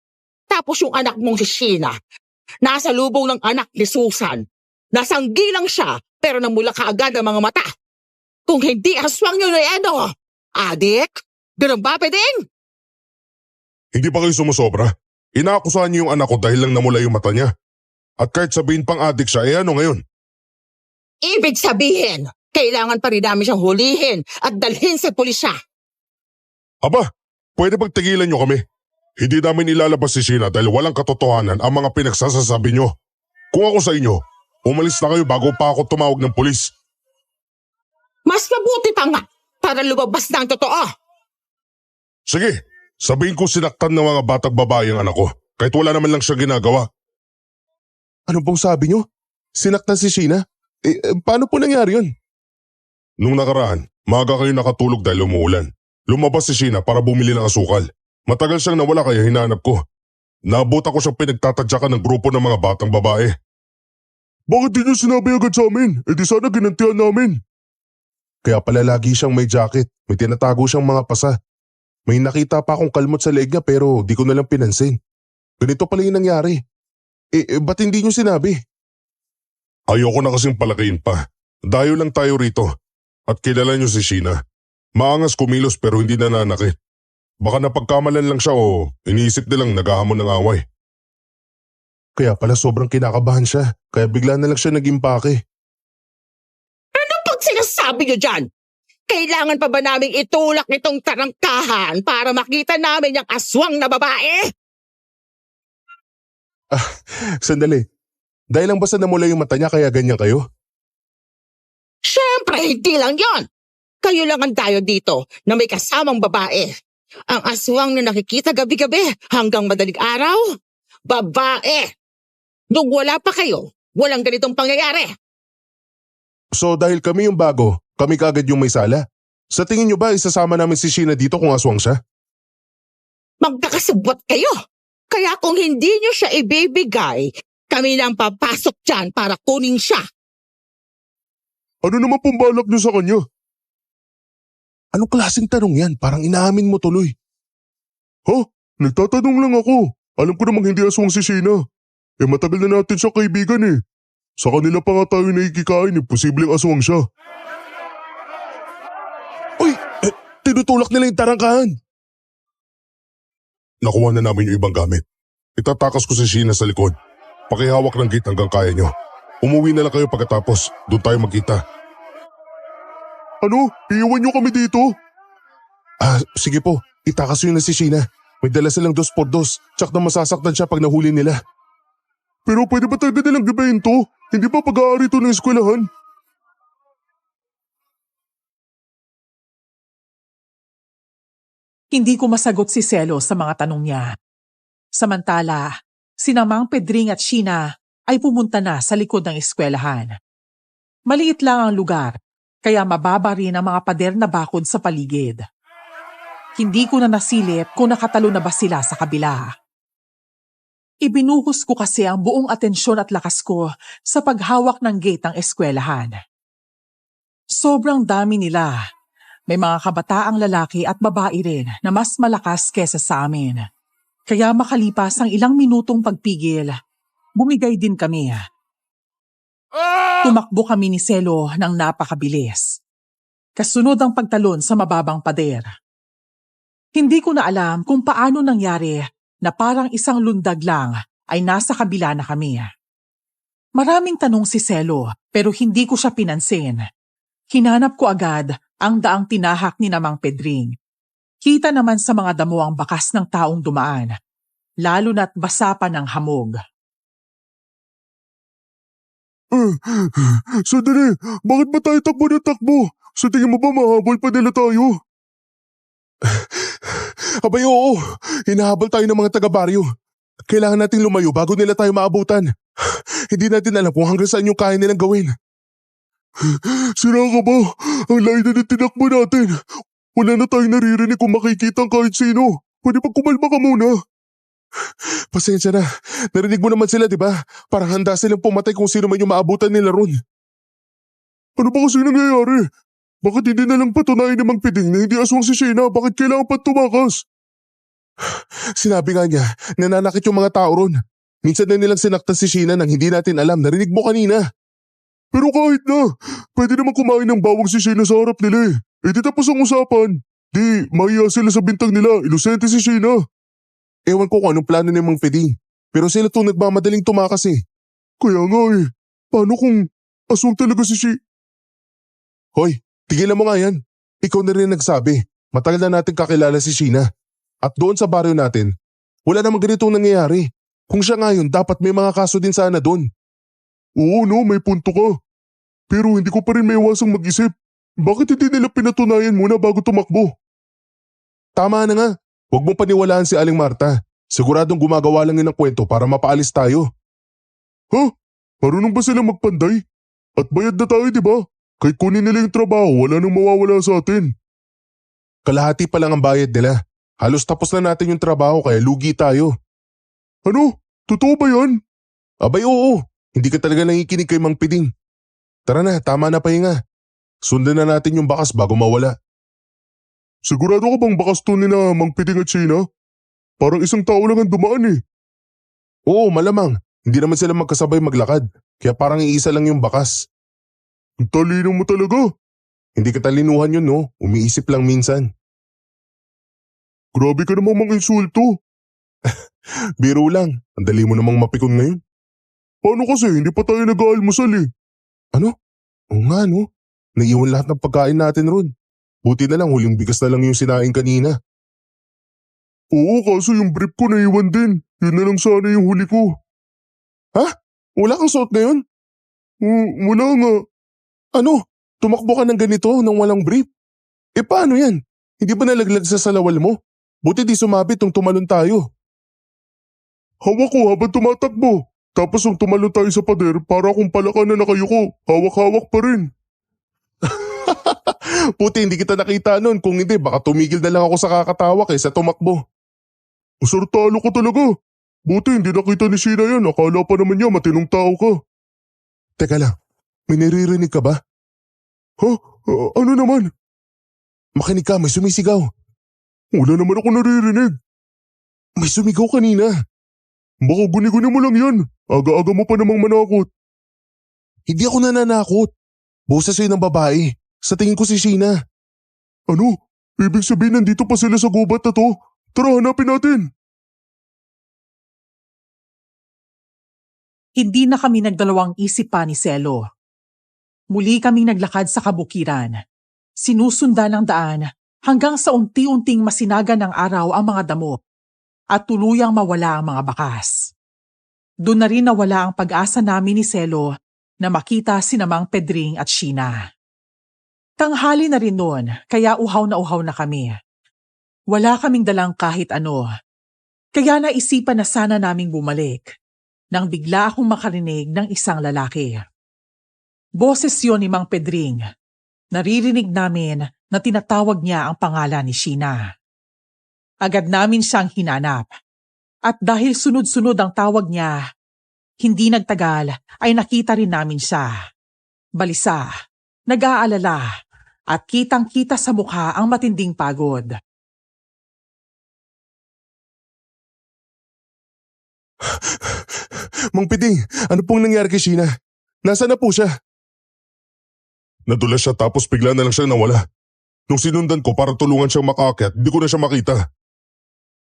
Tapos yung anak mong si Sheena, nasa lubong ng anak ni Susan. Nasanggi lang siya pero namula kaagad ang mga mata. Kung hindi aswang yun ay ano? Adik? Ganun ba, Peding? Hindi pa kayo sumusobra? Inaakusahan niyo yung anak ko dahil lang namula yung mata niya. At kahit sabihin pang adik siya, ano ngayon? Ibig sabihin, kailangan pa rin namin siyang hulihin at dalhin sa pulisya. Aba, pwede bang tigilan niyo kami? Hindi namin ilalabas si Sheena dahil walang katotohanan ang mga pinagsasasabi niyo. Kung ako sa inyo, umalis na kayo bago pa ako tumawag ng pulis. Mas mabuti pa nga para lumabas na ang totoo. Sige, sabihin ko sinaktan ng mga batang babae ang anak ko kahit wala naman lang siya ginagawa. Ano pong sabi niyo? Sinaktan si Sheena? Paano po nangyari yun? Nung nakaraan, maaga kayo nakatulog dahil umuulan. Lumabas si Sheena para bumili ng asukal. Matagal siyang nawala kaya hinanap ko. Nabuta ko siyang pinagtatadyakan ng grupo ng mga batang babae. Bakit di niyo sinabi agad sa amin? Di sana ginantihan namin. Kaya pala lagi siyang may jacket. May tinatago siyang mga pasa. May nakita pa akong kalmot sa leeg niya pero di ko nalang pinansin. Ganito pala yung nangyari. Ba't hindi niyo sinabi? Ayoko na kasing palakiin pa. Dayo lang tayo rito. At kilala niyo si Sheena. Maangas kumilos pero hindi nananakit. Baka napagkamalan lang siya o iniisip nilang naghahamon ng away. Kaya pala sobrang kinakabahan siya. Kaya bigla na lang siya nag-impake. Ano pag sinasabi niyo dyan? Kailangan pa ba naming itulak nitong tarangkahan para makita namin yung aswang na babae? Sandali. Dahil lang basta namula yung mata niya kaya ganyan kayo? Siyempre, hindi lang yon. Kayo lang ang tayo dito na may kasamang babae. Ang aswang na nakikita gabi-gabi hanggang madaling araw, babae. Nung wala pa kayo, walang ganitong pangyayari. So dahil kami yung bago, kami kaagad yung may sala? Sa tingin niyo ba isasama namin si Sheena dito kung aswang siya? Magkakasabot kayo. Kaya kung hindi nyo siya ibibigay, kami lang papasok dyan para kunin siya. Ano naman pong balak niyo sa kanya? Anong klaseng tanong yan? Parang inaamin mo tuloy. Ha? Nagtatanong lang ako. Alam ko namang hindi aswang si Sheena. Matagal na natin siya kaibigan eh. Sa kanila pa nga tayo nakikikain posibleng aswang siya. Uy! Tinutulak nila yung tarangkahan. Nakuha na namin yung ibang gamit. Itatakas ko si Sheena sa likod. Pakihawak ng gate hanggang kaya nyo. Umuwi na lang kayo pagkatapos. Doon tayo magkita. Ano? Iiwan nyo kami dito? Sige po. Itakas nyo na si Sheena. May dala silang 2x2. Tsak na masasaktan siya pag nahuli nila. Pero pwede ba talaga nilang gabayin to? Hindi ba pag-aari to ng eskwelahan? Hindi ko masagot si Selo sa mga tanong niya. Samantala, sina Mang Pedring at Sheena ay pumunta na sa likod ng eskwelahan. Maliit lang ang lugar, kaya mababa rin ang mga pader na bakod sa paligid. Hindi ko na nasilip kung nakatalo na ba sila sa kabila. Ibinuhos ko kasi ang buong atensyon at lakas ko sa paghawak ng gate ng eskwelahan. Sobrang dami nila. May mga kabataang lalaki at babae rin na mas malakas kesa sa amin. Kaya makalipas ang ilang minutong pagpigil, bumigay din kami. Tumakbo kami ni Selo ng napakabilis. Kasunod ang pagtalon sa mababang pader. Hindi ko na alam kung paano nangyari na parang isang lundag lang ay nasa kabila na kami. Maraming tanong si Selo pero hindi ko siya pinansin. Hinanap ko agad ang daang tinahak ni Mang Pedring. Kita naman sa mga damo ang bakas ng taong dumaan, lalo na't basa pa ng hamog. Sandali, bakit ba tayo takbo na takbo? Sa tingin mo ba mahabol pa nila tayo? Abay oo, hinahabol tayo ng mga taga-baryo. Kailangan nating lumayo bago nila tayo maabutan. Hindi natin alam kung hanggang saan yung kaya nilang gawin. Sira ka ba? Ang layo na tinakbo natin. Wala na tayong naririnig kung makikita ang kahit sino. Pwede pa kumalma ka muna. Pasensya na. Narinig mo naman sila, di ba? Parang handa silang pumatay kung sino man yung maabutan nila ron. Ano ba kasi nangyayari? Bakit hindi na lang patunayan ni Mang Piding na hindi aswang si Sheena? Bakit kailangan pa tumakas? Sinabi nga niya, nananakit yung mga tao ron. Minsan na nilang sinaktan si Sheena nang hindi natin alam. Narinig mo kanina. Pero kahit na, pwede naman kumain ng bawang si Sheena sa harap nila eh. Eh di tapos ang usapan. Di, mahiya sila sa bintang nila. Inosente si Sheena. Ewan ko kung anong plano ni Mang Piding. Pero sila itong nagmamadaling tumakas eh. Kaya nga eh. Paano kung aswang talaga si Sheena? Hoy, tigilan mo nga yan. Ikaw na rin nagsabi. Matagal na natin kakilala si Sheena. At doon sa baryo natin, wala namang ganitong nangyayari. Kung siya ngayon, dapat may mga kaso din sana doon. Oo no, may punto ka. Pero hindi ko pa rin maiwasang mag-isip. Bakit hindi nila pinatunayan muna bago tumakbo? Tama na nga. Huwag mong paniwalaan si Aling Marta. Siguradong gumagawa lang yun ng kwento para mapaalis tayo. Ha? Marunong ba sila magpanday? At bayad na tayo, di ba? Kahit kunin nila yung trabaho, wala nang mawawala sa atin. Kalahati pa lang ang bayad nila. Halos tapos na natin yung trabaho kaya lugi tayo. Ano? Totoo ba yan? Abay oo. Hindi ka talaga nangikinig kay Mang Piding. Tara na, tama na pahinga. Sundan na natin yung bakas bago mawala. Sigurado ka bang bakas to ni na Mang Piding at Sheena? Parang isang tao lang ang dumaan eh. Oo, malamang. Hindi naman sila magkasabay maglakad. Kaya parang iisa lang yung bakas. Ang talino mo talaga. Hindi ka talinuhan yun no. Umiisip lang minsan. Grabe ka namang mang-insulto. Biro lang. Ang dali mo namang mapikon ngayon. Paano kasi? Hindi pa tayo nag-aalmusal eh. Ano? Oo nga no. Naiwan lahat ng pagkain natin ron. Buti na lang huling bigas na lang yung sinaing kanina. Oo, kaso yung brief ko naiwan din. Yun na lang sana yung huli ko. Ha? Wala kang suot ngayon? Wala nga. Ano? Tumakbo ka ng ganito nang walang brief? Eh paano yan? Hindi ba nalaglag sa salawal mo? Buti di sumabit nung tumalon tayo. Hawak ko habang tumatakbo. Tapos nung tumalon tayo sa pader, para akong palaka na nakayuko. Hawak-hawak pa rin. Puti hindi kita nakita nun. Kung hindi, baka tumigil na lang ako sa kakatawa kaysa tumakbo. Usartalo ko talaga. Buti hindi nakita ni Sheena yan. Akala pa naman niya matinong tao ka. Teka lang, may naririnig ka ba? Ha? Ano naman? Makinig ka, may sumisigaw. Wala naman ako naririnig. May sumigaw kanina. Baka guni-guni mo lang yan. Aga-aga mo pa namang manakot. Hindi ako nananakot. Boses yun ng babae. Sa tingin ko si Sheena. Ano? Ibig sabihin nandito pa sila sa gubat na to? Tara, hanapin natin. Hindi na kami nagdalawang isip pa ni Selo. Muli kaming naglakad sa kabukiran. Sinusundan ng daan hanggang sa unti-unting masinaga ng araw ang mga damo at tuluyang mawala ang mga bakas. Doon na rin nawala ang pag-asa namin ni Selo na makita si Mang Pedring at Sheena. Tanghali na rin noon kaya uhaw na kami. Wala kaming dalang kahit ano. Kaya naisipan na sana naming bumalik nang bigla akong makarinig ng isang lalaki. Boses yun ni Mang Pedring. Naririnig namin na tinatawag niya ang pangalan ni Sheena. Agad namin siyang hinanap. At dahil sunod-sunod ang tawag niya, hindi nagtagal ay nakita rin namin siya. Balisa, nag-aalala, at kitang-kita sa mukha ang matinding pagod. Mang Piding, ano pong nangyari kay Sheena? Nasaan na po siya? Nadulas siya tapos bigla na lang siya nawala. Nung sinundan ko para tulungan siyang makaakyat, di ko na siya makita.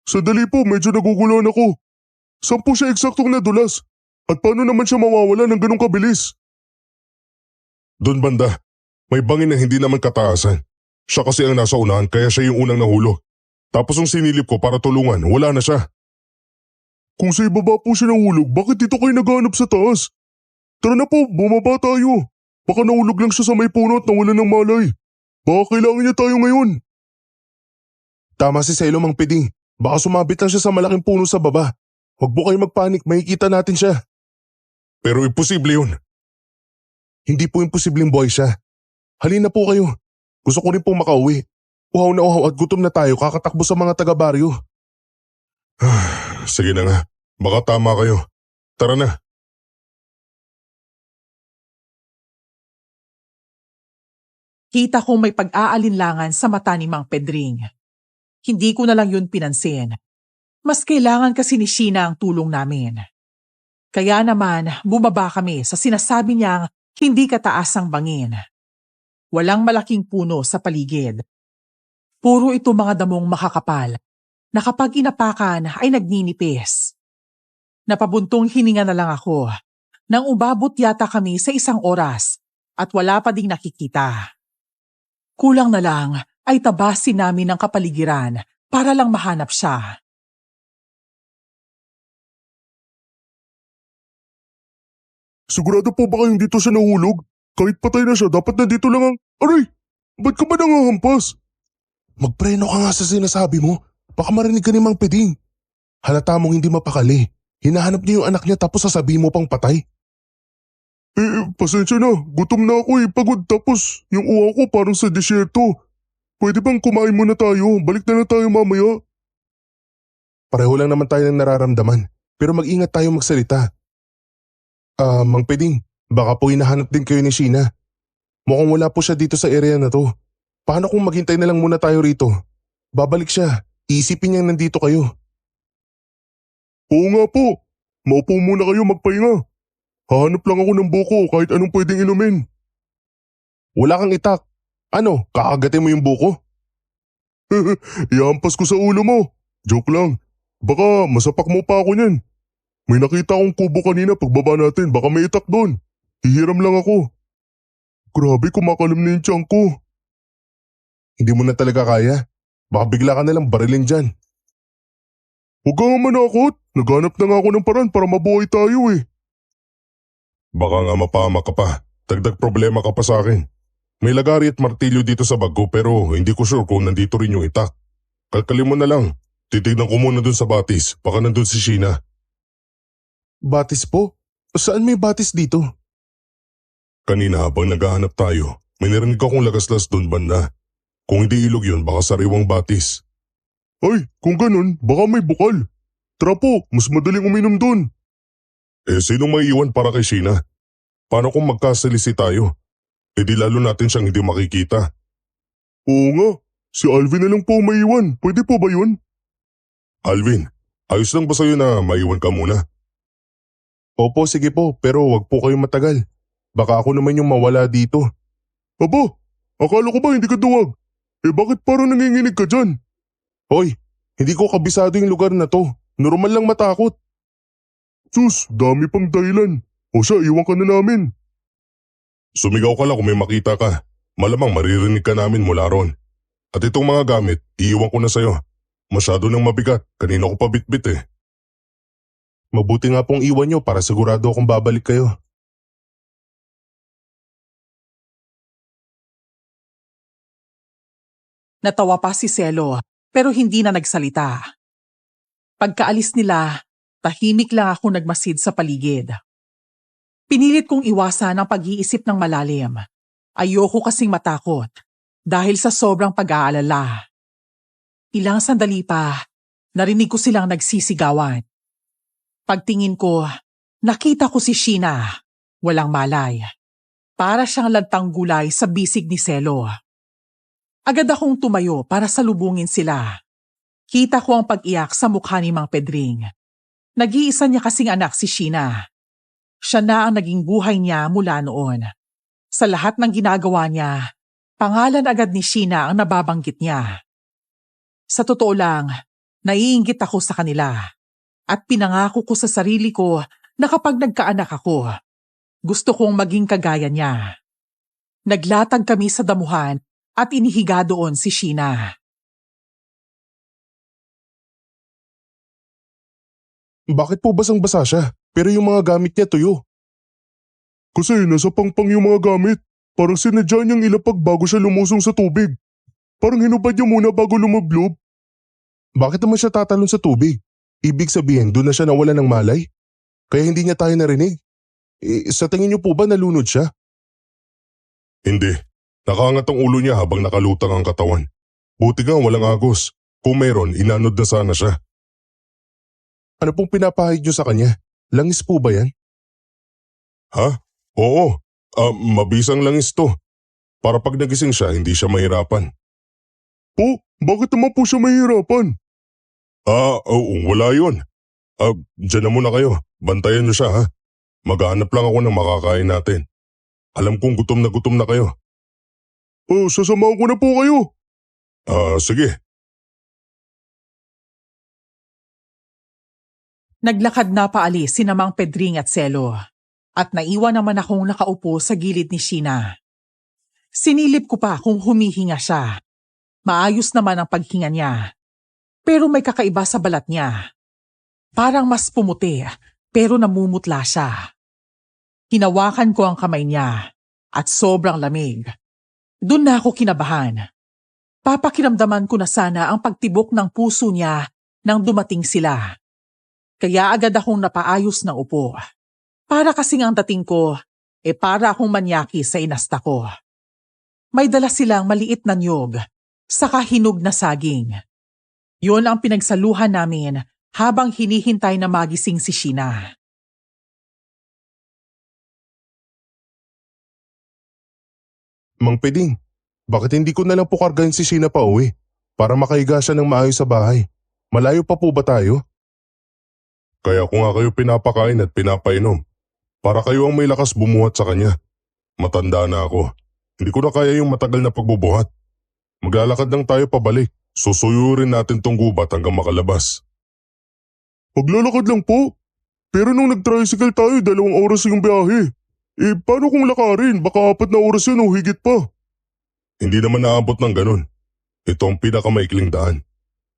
Sadali po, medyo naguguluhan ako. Saan po siya eksaktong nadulas? At paano naman siya mawawala ng ganong kabilis? Doon banda, may bangin na hindi naman kataasan. Siya kasi ang nasa unahan kaya siya yung unang nahulog. Tapos nung sinilip ko para tulungan, wala na siya. Kung sa ibaba po siya nahulog, bakit dito kayo naghanap sa taas? Tara na po, bumaba tayo. Baka nahulog lang siya sa may puno at nawala ng malay. Baka kailangan niya tayo ngayon. Tama si Selo, Mang Piding. Baka sumabit lang siya sa malaking puno sa baba. Huwag po kayo magpanik, makikita natin siya. Pero imposible yun. Hindi po imposibleng buhay siya. Halina po kayo. Gusto ko rin pong makauwi. Uhaw na uhaw at gutom na tayo kakatakbo sa mga taga-baryo. Sige na nga, baka tama kayo. Tara na. Kita kong may pag-aalinlangan sa mata ni Mang Pedring. Hindi ko na lang yun pinansin. Mas kailangan kasi ni Sheena ang tulong namin. Kaya naman, bumaba kami sa sinasabi niyang hindi kataasang bangin. Walang malaking puno sa paligid. Puro ito mga damong makakapal na kapag inapakan ay nagninipis. Napabuntong hininga na lang ako nang umabot yata kami sa 1 oras at wala pa ding nakikita. Kulang na lang ay tabasin namin ang kapaligiran para lang mahanap siya. Sigurado po ba kayong dito siya nahulog? Kahit patay na siya, dapat nandito lang ang… Aray! Ba't ka ba nangahampas? Magpreno ka nga sa sinasabi mo. Baka marinig ka ni Mang Peding. Halata mong hindi mapakali. Hinahanap niya yung anak niya tapos sasabihin mo pang patay. Pasensya na. Gutom na ako Pagod tapos yung uwa ko parang sa disyerto. Pwede bang kumain muna tayo? Balik na lang tayo mamaya. Pareho lang naman tayo ng nararamdaman. Pero mag-ingat tayo magsalita. Mang Peding, baka po hinahanap din kayo ni Sheena. Mukhang wala po siya dito sa area na to. Paano kung maghintay na lang muna tayo rito? Babalik siya. Iisipin niyang nandito kayo. Oo nga po. Maupo muna kayo magpahinga. Hahanap lang ako ng buko kahit anong pwedeng inumin. Wala kang itak. Ano, kakagatin mo yung buko? Ihampas ko sa ulo mo. Joke lang. Baka masapak mo pa ako niyan. May nakita akong kubo kanina pagbaba natin. Baka may itak doon. Hihiram lang ako. Grabe, kumakalam na yung tiyan ko. Hindi mo na talaga kaya. Baka bigla ka nalang barilin dyan. Huwag ka nga manakot. Naghanap na nga ako ng paraan para mabuhay tayo Baka nga mapahama ka pa. Dagdag problema ka pa sa akin. May lagari at martilyo dito sa bag ko pero hindi ko sure kung nandito rin yung itak. Kalkalin mo na lang. Titignan ko muna dun sa batis. Baka nandun si Sheena. Batis po? Saan may batis dito? Kanina habang naghahanap tayo, may narinig akong lagaslas dun banda. Kung hindi ilog yun, baka sariwang batis. Ay, kung ganun, baka may bukal. Tara po, mas madaling uminom dun. Sinong maiiwan para kay Sheena? Paano kung magkasalisi tayo? Di lalo natin siyang hindi makikita. Oo nga, si Alvin na lang po maiiwan. Pwede po ba yun? Alvin, ayos lang ba sa'yo na maiwan ka muna? Opo, sige po, pero wag po kayong matagal. Baka ako naman yung mawala dito. Aba, akala ko ba hindi ka duwag? Bakit parang nanginginig ka dyan? Hoy, hindi ko kabisado yung lugar na to. Normal lang matakot. Sus, dami pang dahilan. O siya, iwan ka na namin. Sumigaw ka lang kung may makita ka. Malamang maririnig ka namin mula ron. At itong mga gamit, iiwan ko na sa'yo. Masyado nang mabigat, kanina ko pa bitbit Mabuti nga pong iwan nyo para sigurado akong babalik kayo. Natawa pa si Selo pero hindi na nagsalita. Pagkaalis nila, tahimik lang ako nagmasid sa paligid. Pinilit kong iwasan ang pag-iisip ng malalim. Ayoko kasing matakot dahil sa sobrang pag-aalala. Ilang sandali pa, narinig ko silang nagsisigawan. Pagtingin ko, nakita ko si Sheena. Walang malay. Para siyang lantang gulay sa bisig ni Selo. Agad akong tumayo para salubungin sila. Kita ko ang pag-iyak sa mukha ni Mang Pedring. Nag-iisa niya kasing anak si Sheena. Siya na ang naging buhay niya mula noon. Sa lahat ng ginagawa niya, pangalan agad ni Sheena ang nababanggit niya. Sa totoo lang, naiinggit ako sa kanila. At pinangako ko sa sarili ko na kapag nagkaanak ako, gusto kong maging kagaya niya. Naglatag kami sa damuhan at inihiga doon si Sheena. Bakit po basang-basa siya? Pero yung mga gamit niya tuyo. Kasi nasa pangpang yung mga gamit. Parang sinadya niyang ilapag bago siya lumusong sa tubig. Parang hinubad niya muna bago lumublob. Bakit naman siya tatalon sa tubig? Ibig sabihin doon na siya nawala ng malay? Kaya hindi niya tayo narinig? Sa tingin niyo po ba nalunod siya? Hindi. Nakaangat ang ulo niya habang nakalutang ang katawan. Buti nga walang agos. Kung meron, inanod na sana siya. Ano pong pinapahid niyo sa kanya? Langis po ba yan? Ha? Oo. Mabisang langis to. para pag nagising siya hindi siya mahirapan. Po, bakit naman po siya mahirapan? Wala yun. Diyan na muna kayo. Bantayan niyo siya ha. Maghahanap lang ako ng makakain natin. Alam kong gutom na kayo. Sasamahan ko na po kayo. Sige. Naglakad na paalis si Mang Pedring at Selo at naiwan naman akong nakaupo sa gilid ni Sheena. Sinilip ko pa kung humihinga siya. Maayos naman ang paghinga niya. Pero may kakaiba sa balat niya. Parang mas pumuti pero namumutla siya. Hinawakan ko ang kamay niya at sobrang lamig. Doon na ako kinabahan. Papakiramdaman ko na sana ang pagtibok ng puso niya nang dumating sila. Kaya agad akong napaayos ng upo. Para kasing ang dating ko, para akong manyaki sa inasta ko. May dala silang maliit na niyog, saka hinog na saging. Yun ang pinagsaluhan namin habang hinihintay na magising si Sheena. Mang Peding, bakit hindi ko na lang po kargahin si Sheena pa uwi para makahiga siya ng maayos sa bahay? Malayo pa po ba tayo? Kaya ko nga kayo pinapakain at pinapainom para kayo ang may lakas bumuhat sa kanya. Matanda na ako. Hindi ko na kaya yung matagal na pagbubuhat. Maglalakad lang tayo pabalik. Susuyurin natin tong gubat hanggang makalabas. Maglalakad lang po. Pero nung nag-tricycle tayo, 2 oras yung biyahe. Paano kung lakarin? Baka 4 na oras yun o higit pa. Hindi naman naabot ng ganun. Ito ang pinakamaikling daan.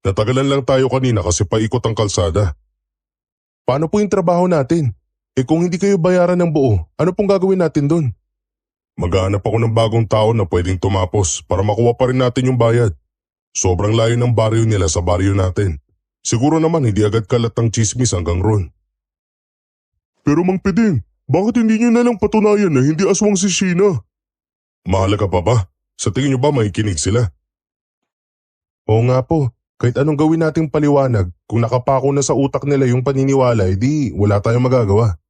Natagalan lang tayo kanina kasi paikot ang kalsada. Paano po yung trabaho natin? Kung hindi kayo bayaran ng buo, ano pong gagawin natin doon? Maghahanap ako ng bagong tao na pwedeng tumapos para makuha pa rin natin yung bayad. Sobrang layo ng baryo nila sa baryo natin. Siguro naman hindi agad kalat ang chismis hanggang ron. Pero Mang Peding, bakit hindi nyo na lang patunayan na hindi aswang si Sheena? Mahalaga pa ba? Sa tingin nyo ba makikinig sila? Oo nga po. Kahit anong gawin nating paliwanag, kung nakapako na sa utak nila yung paniniwala, di wala tayong magagawa.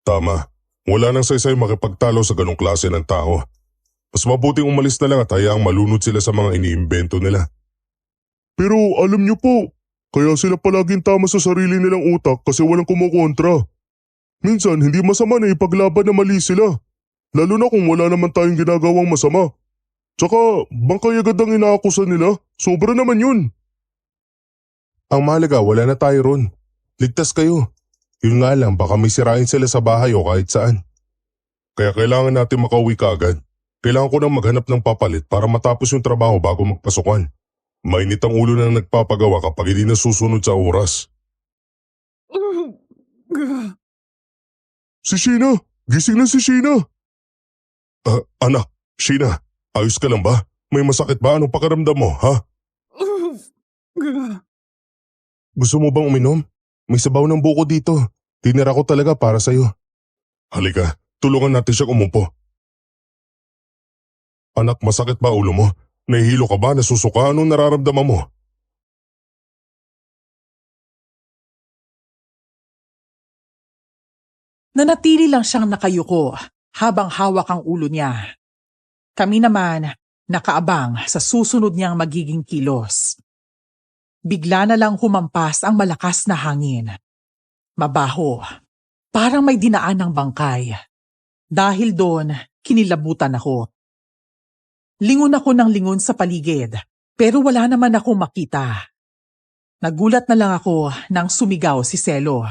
Tama. Wala nang saysay makipagtalo sa ganong klase ng tao. Mas mabuting umalis na lang at hayaang malunod sila sa mga iniimbento nila. Pero alam niyo po, kaya sila palaging tama sa sarili nilang utak kasi walang kumukontra. Minsan hindi masama na ipaglaban na mali sila, lalo na kung wala naman tayong ginagawang masama. Tsaka bangkay agad ang inaakusan nila, sobra naman yun. Ang mahalaga wala na tayo ron. Ligtas kayo. Yun nga lang baka may sirain sila sa bahay o kahit saan. Kaya kailangan natin makauwi kaagad. Kailangan ko nang maghanap ng papalit para matapos yung trabaho bago magpasukan. Mainit ang ulo na nagpapagawa kapag hindi nasusunod sa oras. Si Sheena! Gising na si Sheena! Anak, Sheena, ayos ka lang ba? May masakit ba? Anong pakiramdam mo, ha? Gusto mo bang uminom? May sabaw ng buko dito. Tinira ko talaga para sa'yo. Halika, tulungan natin siyang umupo. Anak, masakit ba ulo mo? Nahihilo ka ba? Nasusuka? Anong nararamdaman mo? Nanatili lang siyang nakayuko habang hawak ang ulo niya. Kami naman nakaabang sa susunod niyang magiging kilos. Bigla na lang humampas ang malakas na hangin. Mabaho, parang may dinaan ng bangkay. Dahil doon, kinilabutan ako. Lingon ako ng lingon sa paligid, pero wala naman akong makita. Nagulat na lang ako nang sumigaw si Selo.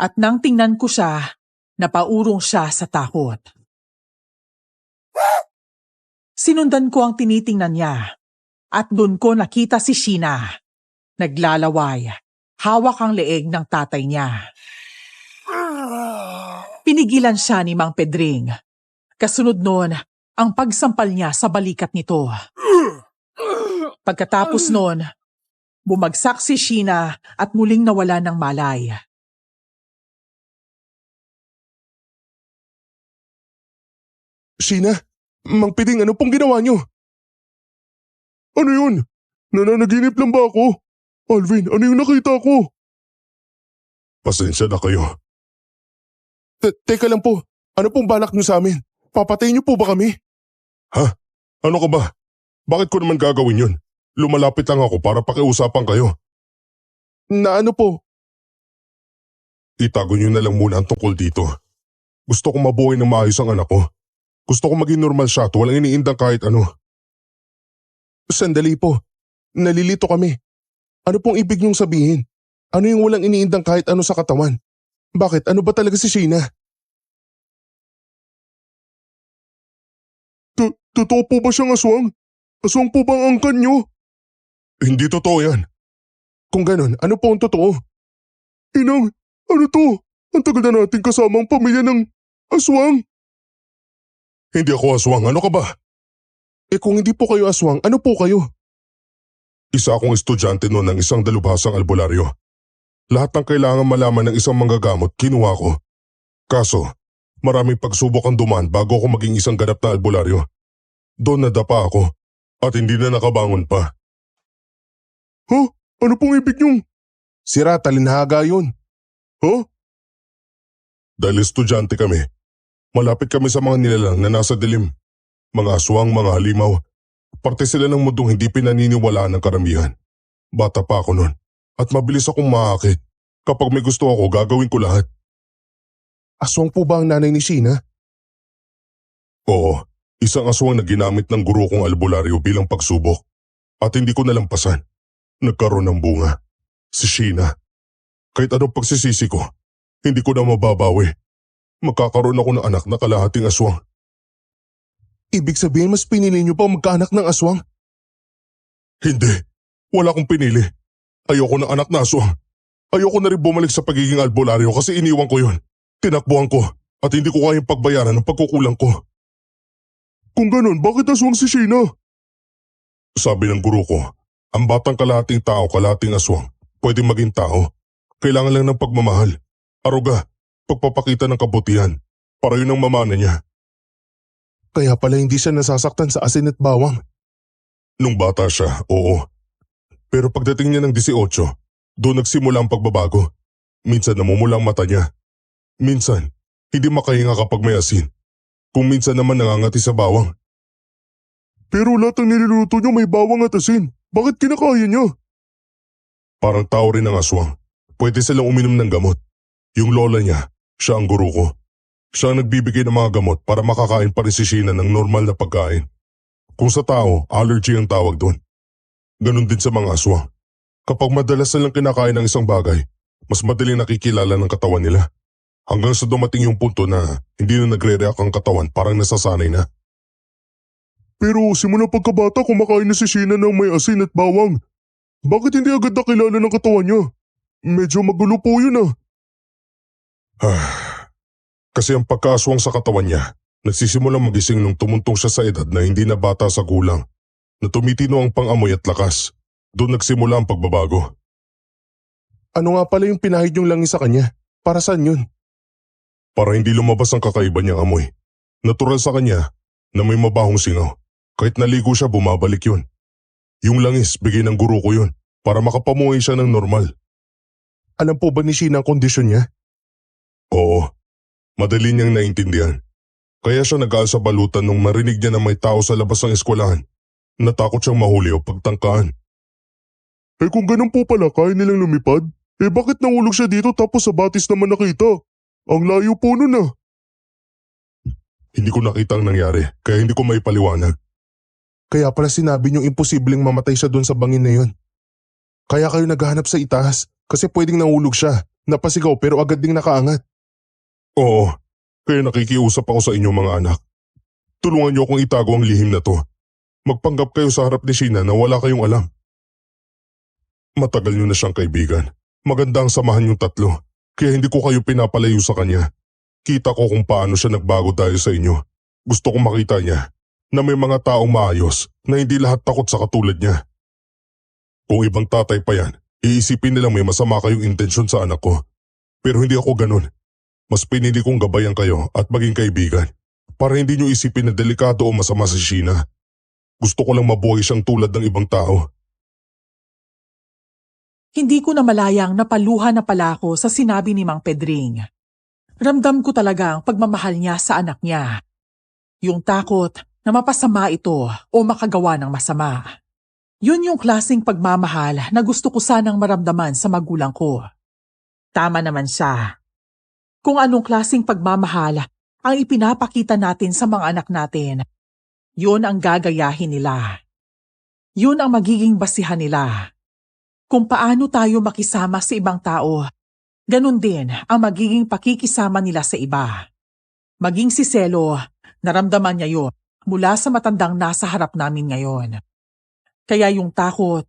At nang tingnan ko siya, napaurong siya sa takot. Sinundan ko ang tinitingnan niya at doon ko nakita si Sheena. Naglalaway, hawak ang leeg ng tatay niya. Pinigilan siya ni Mang Pedring. Kasunod noon, ang pagsampal niya sa balikat nito. Pagkatapos noon, bumagsak si Sheena at muling nawala ng malay. Sheena, Mang Peding, ano pong ginawa niyo? Ano yun? Nananaginip lang ba ako? Alvin, ano yung nakita ko? Pasensya na kayo. Teka lang po, ano pong balak niyo sa amin? Papatayin niyo po ba kami? Ha? Ano ka ba? Bakit ko naman gagawin yun? Lumalapit lang ako para pakiusapan kayo. Na ano po? Itago niyo na lang muna ang tungkol dito. Gusto kong mabuhay ng maayos ang anak ko. Gusto kong maging normal siya at walang iniindang kahit ano. Sandali po. Nalilito kami. Ano pong ibig niyong sabihin? Ano yung walang iniindang kahit ano sa katawan? Bakit? Ano ba talaga si Sheena? Totoo po ba siyang aswang? Aswang po bang angkan niyo? Hindi totoo yan. Kung ganun, ano po ang totoo? Inang, ano to? Ang tagal na natin kasama ang pamilya ng aswang. Hindi ako aswang, ano ka ba? Eh kung hindi po kayo aswang, ano po kayo? Isa akong estudyante noon ng isang dalubhasang albularyo. Lahat ng kailangan malaman ng isang manggagamot, kinuha ko. Kaso, maraming pagsubok ang dumaan bago ako maging isang ganap na albularyo. Doon nadapa ako at hindi na nakabangon pa. Huh? Ano pong ibig niyong? Sira, talinhaga yun. Huh? Dahil estudyante kami, malapit kami sa mga nilalang na nasa dilim. Mga aswang, mga halimaw. Parte sila ng mundong hindi pinaniniwalaan ng karamihan. Bata pa ako noon at mabilis akong maakit. Kapag may gusto ako, gagawin ko lahat. Aswang po ba ang nanay ni Sheena? Oo, isang aswang na ginamit ng guro kong albularyo bilang pagsubok. At hindi ko nalampasan. Nagkaroon ng bunga. Si Sheena. Kahit anong pagsisisi ko, hindi ko na mababawi. Magkakaroon ako ng anak na kalahating aswang. Ibig sabihin mas pinili niyo pa magkaanak ng aswang? Hindi. Wala akong pinili. Ayoko ng anak na aswang. Ayoko na rin bumalik sa pagiging albularyo kasi iniwan ko yun. Tinakbuhan ko at hindi ko kayang pagbayaran ng pagkukulang ko. Kung ganun, bakit aswang si Sheena? Sabi ng guro ko, ang batang kalahating tao, kalahating aswang, pwede maging tao. Kailangan lang ng pagmamahal, aruga, pagpapakita ng kabutihan, para yun ang mamana niya. Kaya pala hindi siya nasasaktan sa asin at bawang. Nung bata siya, oo. Pero pagdating niya ng 18, doon nagsimula ang pagbabago. Minsan namumula ang mata niya. Minsan, hindi makahinga kapag may asin. Kung minsan naman nangangati sa bawang. Pero lahat ng niluluto niyo may bawang at asin. Bakit kinakaya niya? Parang tao rin ang aswang. Pwede silang uminom ng gamot. Yung lola niya, siya ang guro ko. Siya ang nagbibigay ng mga gamot para makakain pa rin si Sheena ng normal na pagkain. Kung sa tao, allergy ang tawag doon. Ganon din sa mga aswang. Kapag madalas nilang kinakain ng isang bagay, mas madaling nakikilala ng katawan nila. Hanggang sa dumating yung punto na hindi na nagre-react ang katawan, parang nasasanay na. Pero simula pagkabata kumakain na si Sheena ng may asin at bawang. Bakit hindi agad nakilala ng katawan niya? Medyo magulo po yun ah. Kasi ang pagkaaswang sa katawan niya, nagsisimulang magising nung tumuntong siya sa edad na hindi na bata sa gulang, na tumitino ang pang-amoy at lakas. Doon nagsimula ang pagbabago. Ano nga pala yung pinahid niyong langis sa kanya? Para saan yun? Para hindi lumabas ang kakaiba niyang amoy. Natural sa kanya na may mabahong singaw. Kahit naligo siya, bumabalik yun. Yung langis, bigay ng guro ko yun para makapamuhay siya ng normal. Alam po ba ni Sheena ang kondisyon niya? Oo, madali niyang naintindihan. Kaya siya nag-aal sa balutan nung marinig niya na may tao sa labas ng eskwelahan. Natakot siyang mahuli o pagtangkaan. Eh kung ganun po pala, kaya nilang lumipad? Eh bakit nahulog siya dito tapos sa batis naman nakita? Ang layo po nun ah. Hindi ko nakita ang nangyari, kaya hindi ko maipaliwanag. Kaya pala sinabi niyong imposibleng mamatay siya doon sa bangin na yun. Kaya kayo naghahanap sa itaas kasi pwedeng nahulog siya, napasigaw pero agad ding nakaangat. Oo, kaya nakikiusap ako sa inyo mga anak. Tulungan niyo akong itago ang lihim na to. Magpanggap kayo sa harap ni Sheena na wala kayong alam. Matagal niyo na siyang kaibigan. Maganda ang samahan yung tatlo, kaya hindi ko kayo pinapalayo sa kanya. Kita ko kung paano siya nagbago dahil sa inyo. Gusto kong makita niya na may mga taong maayos na hindi lahat takot sa katulad niya. Kung ibang tatay pa yan, iisipin nilang may masama kayong intensyon sa anak ko. Pero hindi ako ganun. Mas pinili kong gabayan kayo at maging kaibigan para hindi niyo isipin na delikado o masama si Sheena. Gusto ko lang mabuhay siyang tulad ng ibang tao. Hindi ko na malayang napaluha na pala ako sa sinabi ni Mang Pedring. Ramdam ko talaga ang pagmamahal niya sa anak niya. Yung takot na mapasama ito o makagawa ng masama. Yun yung klaseng pagmamahal na gusto ko sanang maramdaman sa magulang ko. Tama naman siya. Kung anong klaseng pagmamahal ang ipinapakita natin sa mga anak natin, yun ang gagayahin nila. Yun ang magiging basihan nila. Kung paano tayo makisama sa ibang tao, ganun din ang magiging pakikisama nila sa iba. Maging si Selo, naramdaman niya yun mula sa matandang nasa harap namin ngayon. Kaya yung takot,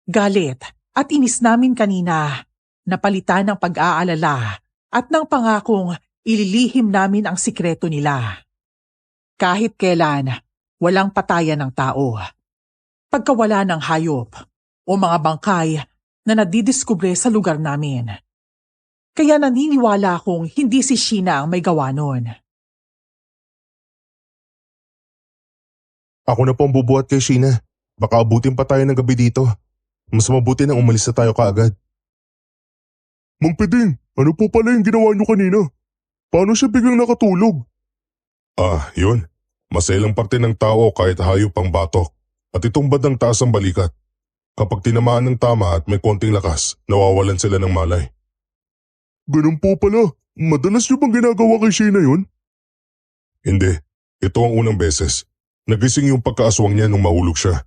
galit at inis namin kanina, napalitan ng pag-aalala at ng pangakong ililihim namin ang sikreto nila. Kahit kailan, walang patayan ng tao. Pagkawala ng hayop o mga bangkay na nadidiskubre sa lugar namin. Kaya naniniwala akong hindi si Sheena ang may gawa nun. Ako na po ang bubuhat kay Sheena. Baka abutin pa tayo ng gabi dito. Mas mabuti nang umalis na tayo kaagad. Mang Piding, ano po pala yung ginawa niyo kanina? Paano siya biglang nakatulog? Yun. Maselang parte ng tao kahit hayop ang batok. At itong bandang taas ang balikat. Kapag tinamaan ng tama at may konting lakas, nawawalan sila ng malay. Ganun po pala. Madalas niyo bang ginagawa kay Sheena yun? Hindi. Ito ang unang beses. Nagising yung pagkaaswang niya nung mahulog siya.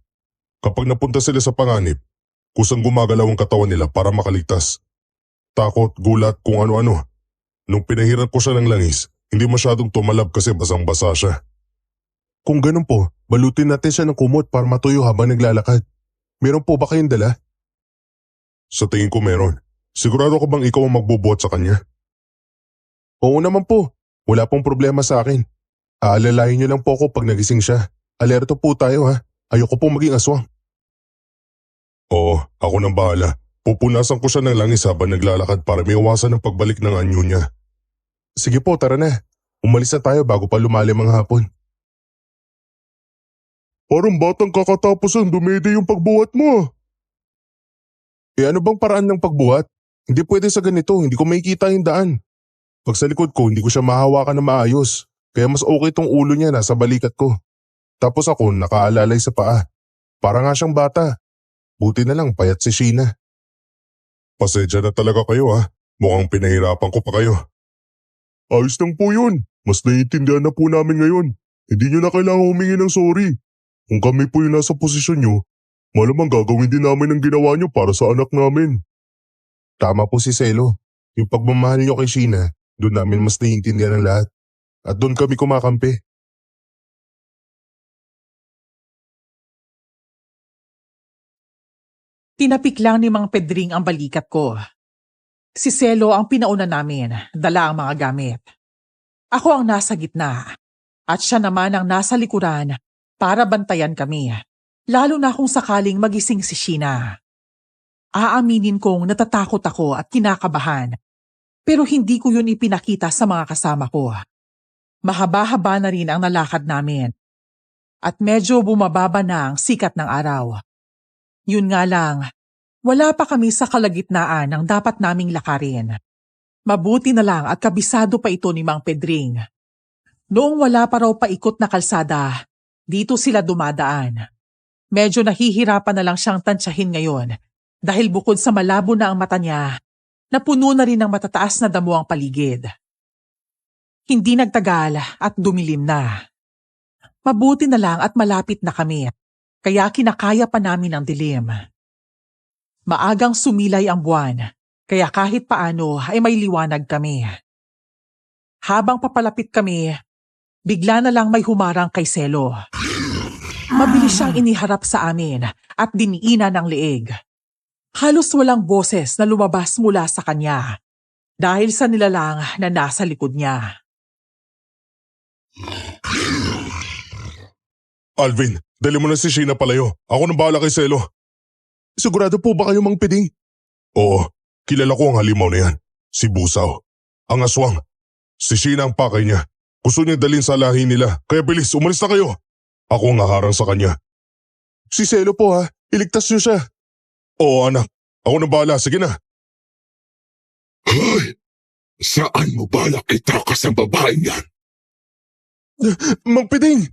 Kapag napunta sila sa panganib, kusang gumagalaw ang katawan nila para makaligtas. Takot, gulat, kung ano-ano. Nung pinahiran ko siya ng langis, hindi masyadong tumalab kasi basang-basa siya. Kung ganun po, balutin natin siya ng kumot para matuyo habang naglalakad. Meron po ba kayong dala? Sa tingin ko meron. Sigurado ka bang ikaw ang magbubuhat sa kanya? Oo naman po. Wala pong problema sa akin. Aalalahin niyo lang po ako pag nagising siya. Alerto po tayo ha. Ayoko pong maging aswang. Oo, ako nang bahala. Pupunasan ko siya ng langis habang naglalakad para may iwasan ng pagbalik ng anyo niya. Sige po, tara na. Umalis na tayo bago pa lumalim ang hapon. Parang batang kakatapos ang dumede yung pagbuhat mo. Ano bang paraan ng pagbuhat? Hindi pwede sa ganito, hindi ko makikita yung daan. Pag sa likod ko, hindi ko siya mahawakan na maayos. Kaya mas okay tong ulo niya nasa balikat ko. Tapos ako nakaalalay sa paa. Para nga siyang bata. Buti na lang payat si Sheena. Pasensya na talaga kayo ha. Mukhang pinahirapan ko pa kayo. Ayos lang po yun. Mas naiintindihan na po namin ngayon. Hindi nyo na kailangan humingi ng sorry. Kung kami po yung nasa posisyon nyo, malamang gagawin din namin ang ginawa nyo para sa anak namin. Tama po si Selo. Yung pagmamahal nyo kay Sheena, doon namin mas naiintindihan ang lahat. At doon kami kumakampi. Tinapik lang ni Mang Pedring ang balikat ko. Si Selo ang pinauna namin, dala ang mga gamit. Ako ang nasa gitna, at siya naman ang nasa likuran para bantayan kami, lalo na kung sakaling magising si Sheena. Aaminin kong natatakot ako at kinakabahan, pero hindi ko yun ipinakita sa mga kasama ko. Mahaba-haba na rin ang nalakad namin, at medyo bumababa na ang sikat ng araw. Yun nga lang, wala pa kami sa kalagitnaan ng dapat naming lakarin. Mabuti na lang at kabisado pa ito ni Mang Pedring. Noong wala pa raw paikot na kalsada, dito sila dumadaan. Medyo nahihirapan na lang siyang tansyahin ngayon dahil bukod sa malabo na ang mata niya, napuno na rin ng matataas na damo ang paligid. Hindi nagtagal at dumilim na. Mabuti na lang at malapit na kami, kaya kinakaya pa namin ang dilim. Maagang sumilay ang buwan, kaya kahit paano ay may liwanag kami. Habang papalapit kami, bigla na lang may humarang kay Selo. Mabilis siyang iniharap sa amin at diniina ng leeg. Halos walang boses na lumabas mula sa kanya dahil sa nilalang na nasa likod niya. Alvin, dali mo na si Sheena palayo. Ako nang bahala kay Selo. Sigurado po ba kayo, Mang Piding? Oo, kilala ko ang halimaw na yan. Si Busaw. Ang aswang. Si Sheena ang pakay niya. Gusto niya dalhin sa lahi nila. Kaya bilis, umalis na kayo. Ako ang haharang sa kanya. Si Selo po ha. Iligtas niyo siya. Oo anak. Ako nang bahala. Sige na. Hoy! Saan mo balak itakas ang babaeng yan? Mang Piding!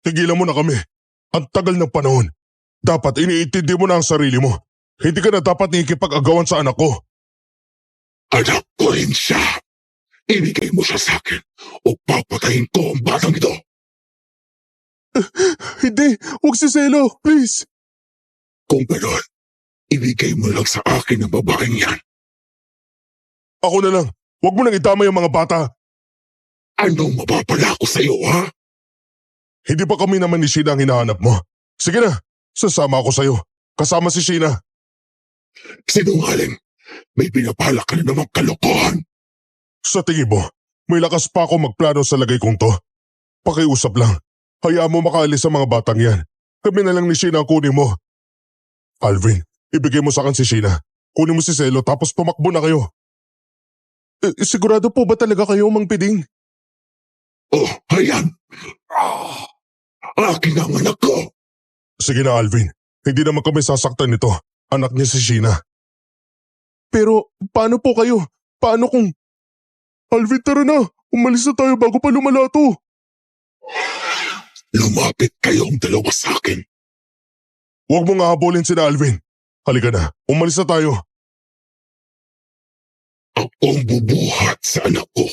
tigilan mo na kami. Ang tagal ng panahon. Dapat iniintindi mo na ang sarili mo. Hindi ka na dapat nakikipag-agawan sa anak ko. Anak ko rin siya. Ibigay mo siya sa akin o papatayin ko ang batang ito. Hindi, huwag si Selo, please. Kung gano'n, ibigay mo lang sa akin ang babaeng yan. Ako na lang. Huwag mo nang itama yung mga bata. Anong mapapala ko sa'yo, ha? Hindi pa kami naman ni Sheena ang hinahanap mo. Sige na, sasama ako sa'yo. Kasama si Sheena. Sinungaling, may pinapala ka na namang kalokohan. Sa tingin mo, may lakas pa ako magplano sa lagay kong to. Pakiusap lang. Hayaan mo makaalis sa mga batang yan. Kami na lang ni Sheena ang kunin mo. Alvin, ibigay mo sa akin si Sheena. Kunin mo si Selo tapos tumakbo na kayo. Sigurado po ba talaga kayo, Mang Piding? Oh, ayan. Akin ang anak ko. Sige na, Alvin. Hindi naman kami sasaktan nito. Anak niya si Sheena. Pero paano po kayo? Paano kung... Alvin, tara na. Umalis na tayo bago pa lumalato. Lumapit kayong dalawa sa akin. Huwag mo nga habulin sina Alvin. Halika na. Umalis na tayo. Akong bubuhat sa anak ko.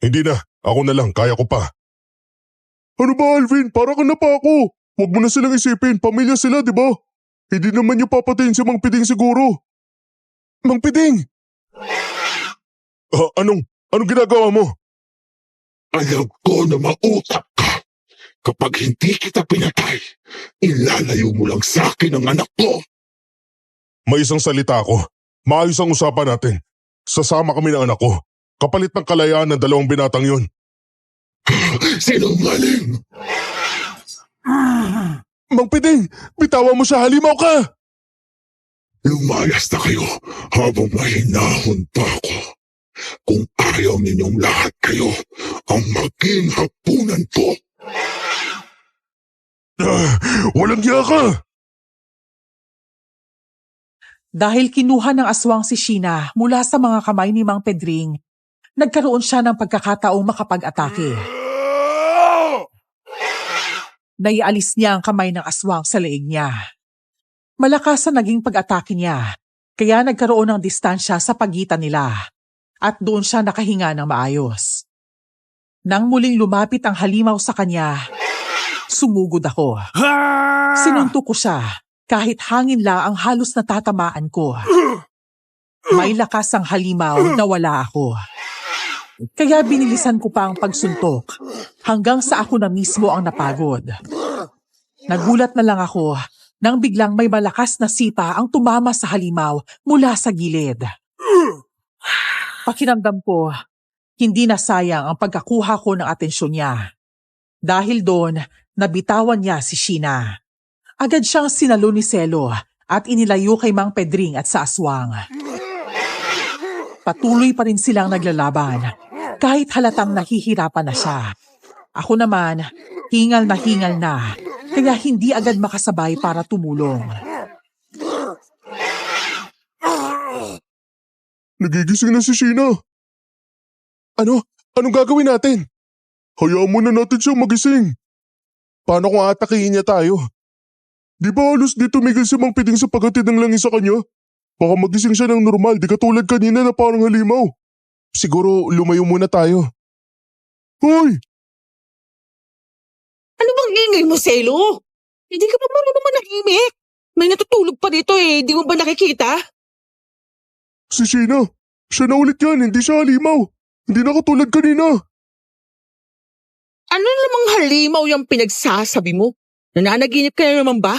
Hindi na. Ako na lang. Kaya ko pa. Ano ba, Alvin? Para ka na pa ako. Huwag mo na silang isipin. Pamilya sila, di ba? Hindi naman niyo papatayin si Mang Piding siguro. Mang Piding! Anong ginagawa mo? Alam ko na mautak ka. Kapag hindi kita pinatay, ilalayo mo lang sa akin ang anak ko. May isang salita ako. Maayos ang usapan natin. Sasama kami ng anak ko. Kapalit ng kalayaan ng dalawang binatang yun. Sinungaling! Mang Piding! Bitawan mo siya! Halimaw ka! Lumayas na kayo habang mahinahon pa ako. Kung ayaw ninyong lahat kayo ang maging hapunan ko. Walang hiya ka! Dahil kinuha ng aswang si Sheena mula sa mga kamay ni Mang Pedring, nagkaroon siya ng pagkakataong makapag-atake. Naialis niya ang kamay ng aswang sa leeg niya. Malakas ang naging pag-atake niya, kaya nagkaroon ng distansya sa pagitan nila at doon siya nakahinga ng maayos. Nang muling lumapit ang halimaw sa kanya, sumugod ako. Sinuntok ko siya kahit hangin lang ang halos natatamaan ko. May lakas ang halimaw na wala ako. Kaya binilisan ko pa ang pagsuntok hanggang sa ako na mismo ang napagod. Nagulat na lang ako nang biglang may malakas na sipa ang tumama sa halimaw mula sa gilid. Pakiramdam ko, hindi na sayang ang pagkakuha ko ng atensyon niya. Dahil doon, nabitawan niya si Sheena. Agad siyang sinalo ni Selo at inilayo kay Mang Pedring at sa aswang. Patuloy pa rin silang naglalaban kahit halatang nahihirapan na siya. Ako naman, hingal na, kaya hindi agad makasabay para tumulong. Nagigising na si Sheena. Anong gagawin natin? Hayaan muna natin siyang magising. Paano kung atakihin niya tayo? Di ba halos di tumigil si Mang Piding sa paghatid ng langis sa kanya? Baka magising siya ng normal, di katulad kanina na parang halimaw. Siguro lumayo muna tayo. Hoy! Ano bang ingay mo, Selo? Hindi ka pa marunong manahimik. May natutulog pa dito eh. Di mo ba nakikita? Si Sheena. Siya na ulit yan, hindi siya halimaw. Hindi na katulad kanina. Ano namang halimaw yung pinagsasabi mo? Nananaginip ka na naman ba?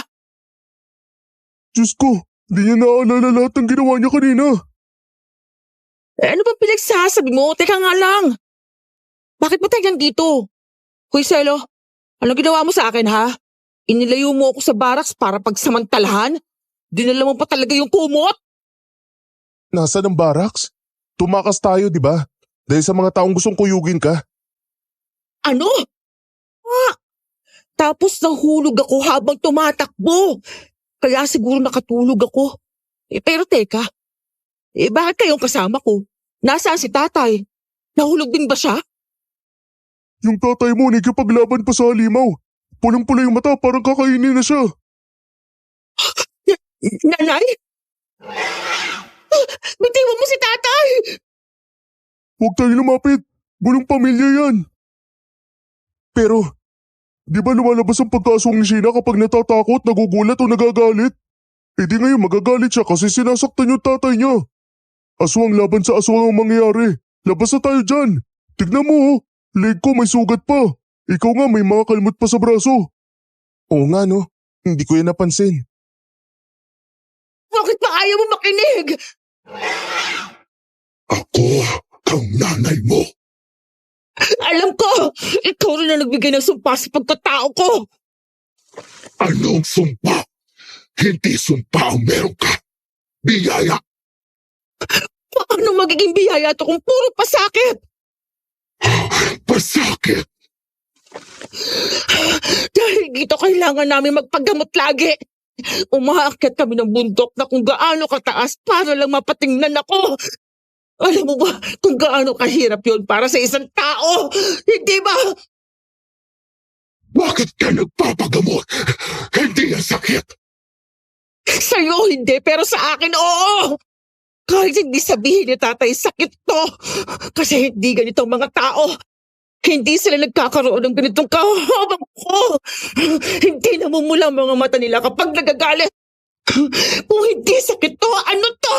Diyos ko, di niya naalala lahat ng ginawa niya kanina. Ano bang pinagsasabi mo? Teka nga lang. Bakit ba tayo dito? Hoy, Selo, ano ginawa mo sa akin, ha? Inilayo mo ako sa baraks para pagsamantalahan? Dinala mo pa talaga yung kumot? Nasaan ang barracks? Tumakas tayo, di ba? Dahil sa mga taong gustong kuyugin ka. Ano? Tapos nahulog ako habang tumatakbo. Kaya siguro nakatulog ako. Pero teka, bakit kayong kasama ko? Nasaan si tatay? Nahulog din ba siya? Yung tatay mo nagkipaglaban pa sa halimaw. Pulang-pula yung mata, parang kakainin na siya. Nanay? Bitiwan mo si tatay! Huwag tayo lumapit. Bulong pamilya yan. Pero, di ba lumalabas ang pagkaaswang ni Sheena kapag natatakot, nagugulat o nagagalit? E di ngayon magagalit siya kasi sinasaktan yung tatay niya. Aswang laban sa aswang ang mangyayari. Labas na tayo dyan. Tignan mo oh, leg ko may sugat pa. Ikaw nga may mga kalmot pa sa braso. Oo nga no, hindi ko yan napansin. Bakit pa ayaw mo makinig? Ako ang nanay mo. Alam ko, ikaw rin ang nagbigay ng sumpa sa pagkatao ko. Anong sumpa? Hindi sumpa ang meron ka. Biyaya. Paano magiging biyaya to kung puro pasakit? Pasakit. Dahil dito kailangan namin magpagamot lagi. Umaakyat kami ng bundok na kung gaano kataas para lang mapatingnan ako. Alam mo ba kung gaano kahirap yun para sa isang tao? Hindi ba? Bakit ka nagpapagamot? Hindi yan sakit. Sa'yo hindi, pero sa akin oo. Kahit hindi sabihin ni tatay sakit to. Kasi hindi ganitong mga tao. Hindi sila nagkakaroon ng ganitong kahabang ko. Hindi namumula ang mga mata nila kapag nagagalit. Kung hindi sakit to, ano to?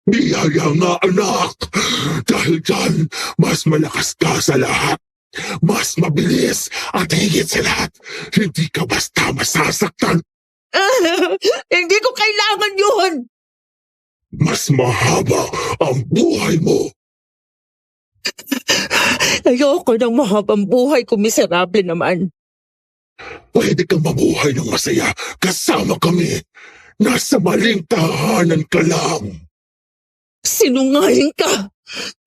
Biyaya nga anak. Dahil dyan, mas malakas ka sa lahat. Mas mabilis at higit sa lahat. Hindi ka basta masasaktan. Hindi ko kailangan yun. Mas mahaba ang buhay mo. Ayoko ng mahabang buhay ko, miserable naman. Pwede kang mabuhay ng masaya kasama kami. Nasa maling tahanan ka lang. Sinungaling ka.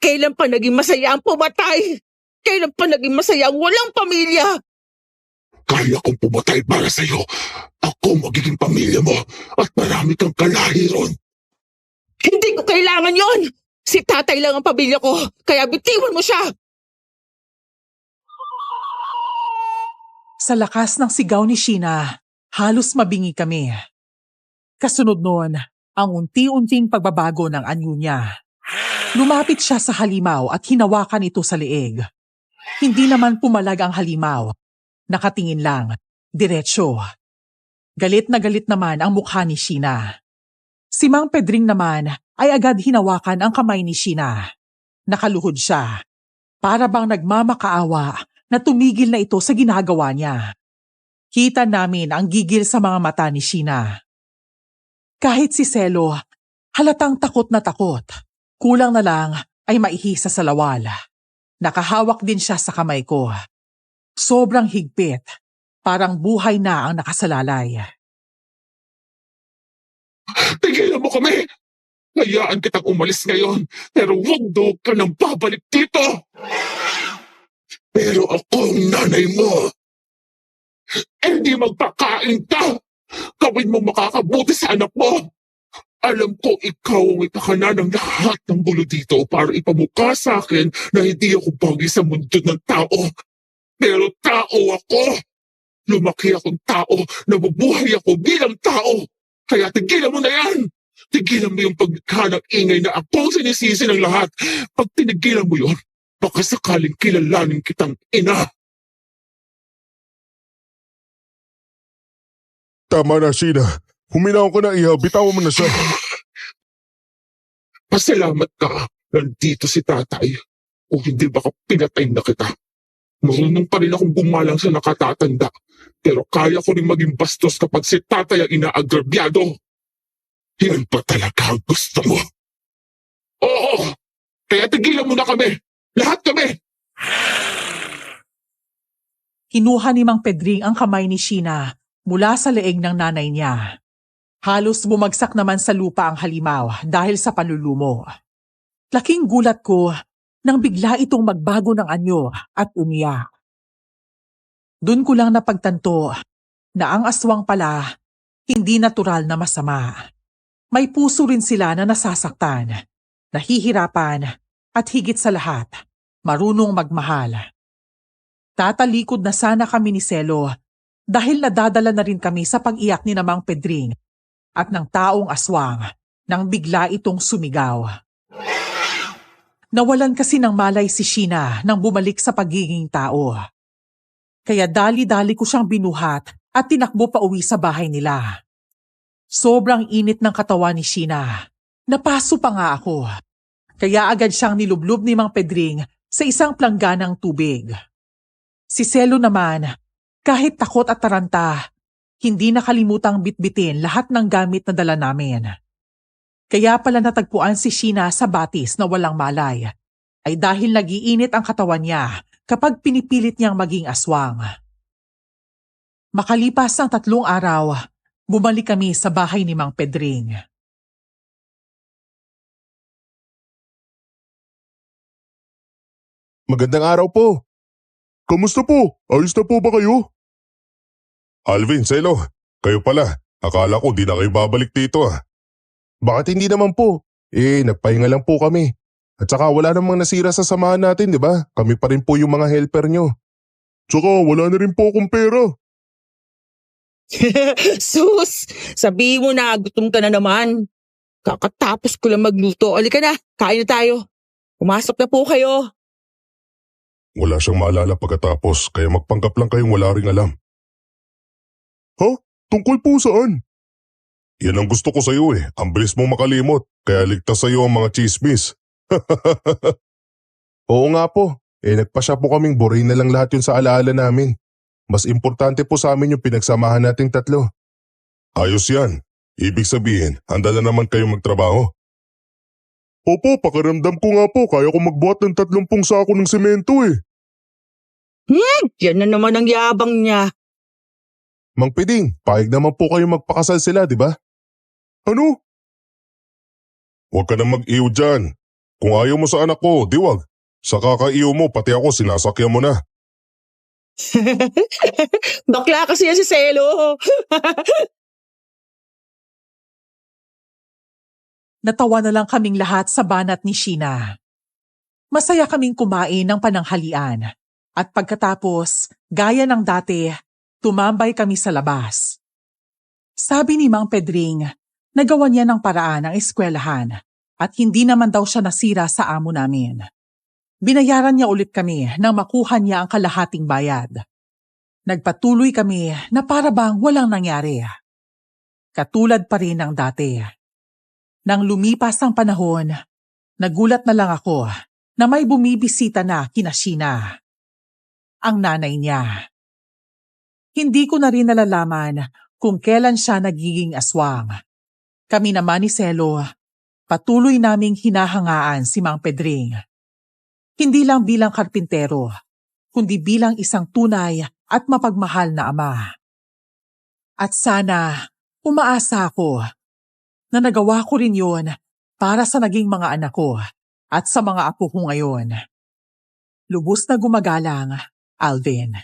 Kailan pa naging masaya ang pumatay? Kailan pa naging masaya ang walang pamilya? Kaya kong pumatay para sa'yo. Ako magiging pamilya mo at marami kang kalahi ron. Hindi ko kailangan yon. Si tatay lang ang pamilya ko, kaya bitiwan mo siya. Sa lakas ng sigaw ni Sheena, halos mabingi kami. Kasunod noon, ang unti-unting pagbabago ng anyo niya. Lumapit siya sa halimaw at hinawakan ito sa leeg. Hindi naman pumalag ang halimaw. Nakatingin lang, diretsyo. Galit na galit naman ang mukha ni Sheena. Si Mang Pedring naman ay agad hinawakan ang kamay ni Sheena. Nakaluhod siya. Para bang nagmamakaawa na tumigil na ito sa ginagawa niya. Kita namin ang gigil sa mga mata ni Sheena. Kahit si Selo, halatang takot na takot. Kulang na lang ay maihisa sa lawal. Nakahawak din siya sa kamay ko. Sobrang higpit. Parang buhay na ang nakasalalay. Tigilan mo kami! Hayaan kitang umalis ngayon, pero huwag daw ka nang babalik dito! Pero ako ang nanay mo! Hindi magpakain ka! Gawin mo makakabuti sa anak mo! Alam ko ikaw ang ipakana ng lahat ng gulo dito para ipamukha sa akin na hindi ako bagay sa mundo ng tao. Pero tao ako! Lumaki akong tao, nabubuhay ako bilang tao! Kaya tigilan mo na yan! Tigilan mo yung paglikha ng ingay na ako ang sinisisi ng lahat. Pag tinigilan mo yun, baka sakaling kilalanin kitang ina. Tama na, Sheena. Huminaw ka na, Iha. Bitawan mo na siya. Pasalamat ka. Nandito si tatay. O hindi baka pinatay na kita. Marunong pa rin akong bumalang sa nakatatanda. Pero kaya ko rin maging bastos kapag si tatay ang inaagrabyado. Yan pa talaga ang gusto mo. Oo! Kaya tigilan mo na kami! Lahat kami! Kinuha ni Mang Pedring ang kamay ni Sheena mula sa leeg ng nanay niya. Halos bumagsak naman sa lupa ang halimaw dahil sa panlulumo. Laking gulat ko nang bigla itong magbago ng anyo at umiyak. Doon ko lang napagtanto na ang aswang pala hindi natural na masama. May puso rin sila na nasasaktan, nahihirapan at higit sa lahat, marunong magmahal. Tatalikod na sana kami ni Selo dahil nadadala na rin kami sa pag-iyak ni Namang Pedring at ng taong aswang nang bigla itong sumigaw. Nawalan kasi ng malay si Sheena nang bumalik sa pagiging tao. Kaya dali-dali ko siyang binuhat at tinakbo pa uwi sa bahay nila. Sobrang init ng katawan ni Sheena. Napaso pa nga ako. Kaya agad siyang nilublob ni Mang Pedring sa isang plangganang tubig. Si Selo naman, kahit takot at taranta, hindi nakalimutang bitbitin lahat ng gamit na dala namin. Kaya pala natagpuan si Sheena sa batis na walang malay, ay dahil nagiinit ang katawan niya kapag pinipilit niyang maging aswang. Makalipas ang 3 araw, bumalik kami sa bahay ni Mang Pedring. Magandang araw po. Kamusta po? Ayos na po ba kayo? Alvin, Selo, kayo pala. Akala ko di na kayo babalik dito ah. Bakit hindi naman po? Nagpahinga lang po kami. At saka wala namang nasira sa samahan natin, di ba? Kami pa rin po yung mga helper nyo. Tsaka wala na rin po akong pera. Sus! Sabihin mo na, gutom ka na naman. Kakatapos ko lang magluto. Halika na, kain na tayo. Pumasok na po kayo. Wala siyang maalala pagkatapos kaya magpanggap lang kayong wala ring alam. Ha? Tungkol po saan? Yan ang gusto ko sa'yo eh. Ang bilis mong makalimot kaya ligtas sa'yo ang mga chismis. Oo nga po. Nagpasya po kaming buray na lang lahat yun sa alaala namin. Mas importante po sa amin yung pinagsamahan nating 3. Ayos yan. Ibig sabihin, handa na naman kayong magtrabaho. Opo, pakiramdam ko nga po, kaya ko magbuhat ng 30 sako ng semento eh. Yan na naman ang yabang niya. Mang Piding, payag naman po kayo magpakasal sila, di ba? Ano? Huwag ka na mag-iw dyan. Kung ayaw mo sa anak ko, di wag. Sa kakaiw mo, pati ako sinasakyan mo na. Bakla kasi yan si Selo. Natawa na lang kaming lahat sa banat ni Sheena. Masaya kaming kumain ng pananghalian at pagkatapos, gaya ng dati, tumambay kami sa labas. Sabi ni Mang Pedring, nagawa niya ng paraan ang eskwelahan at hindi naman daw siya nasira sa amo namin. Binayaran niya ulit kami nang makuha niya ang kalahating bayad. Nagpatuloy kami na para bang walang nangyari. Katulad pa rin ng dati. Nang lumipas ang panahon, nagulat na lang ako na may bumibisita na kina Sheena, ang nanay niya. Hindi ko na rin nalalaman kung kailan siya nagiging aswang. Kami naman ni Selo, patuloy naming hinahangaan si Mang Pedring. Hindi lang bilang karpintero, kundi bilang isang tunay at mapagmahal na ama. At sana, umaasa ako na nagawa ko rin yun para sa naging mga anak ko at sa mga apo ko ngayon. Lubos na gumagalang, Alvin.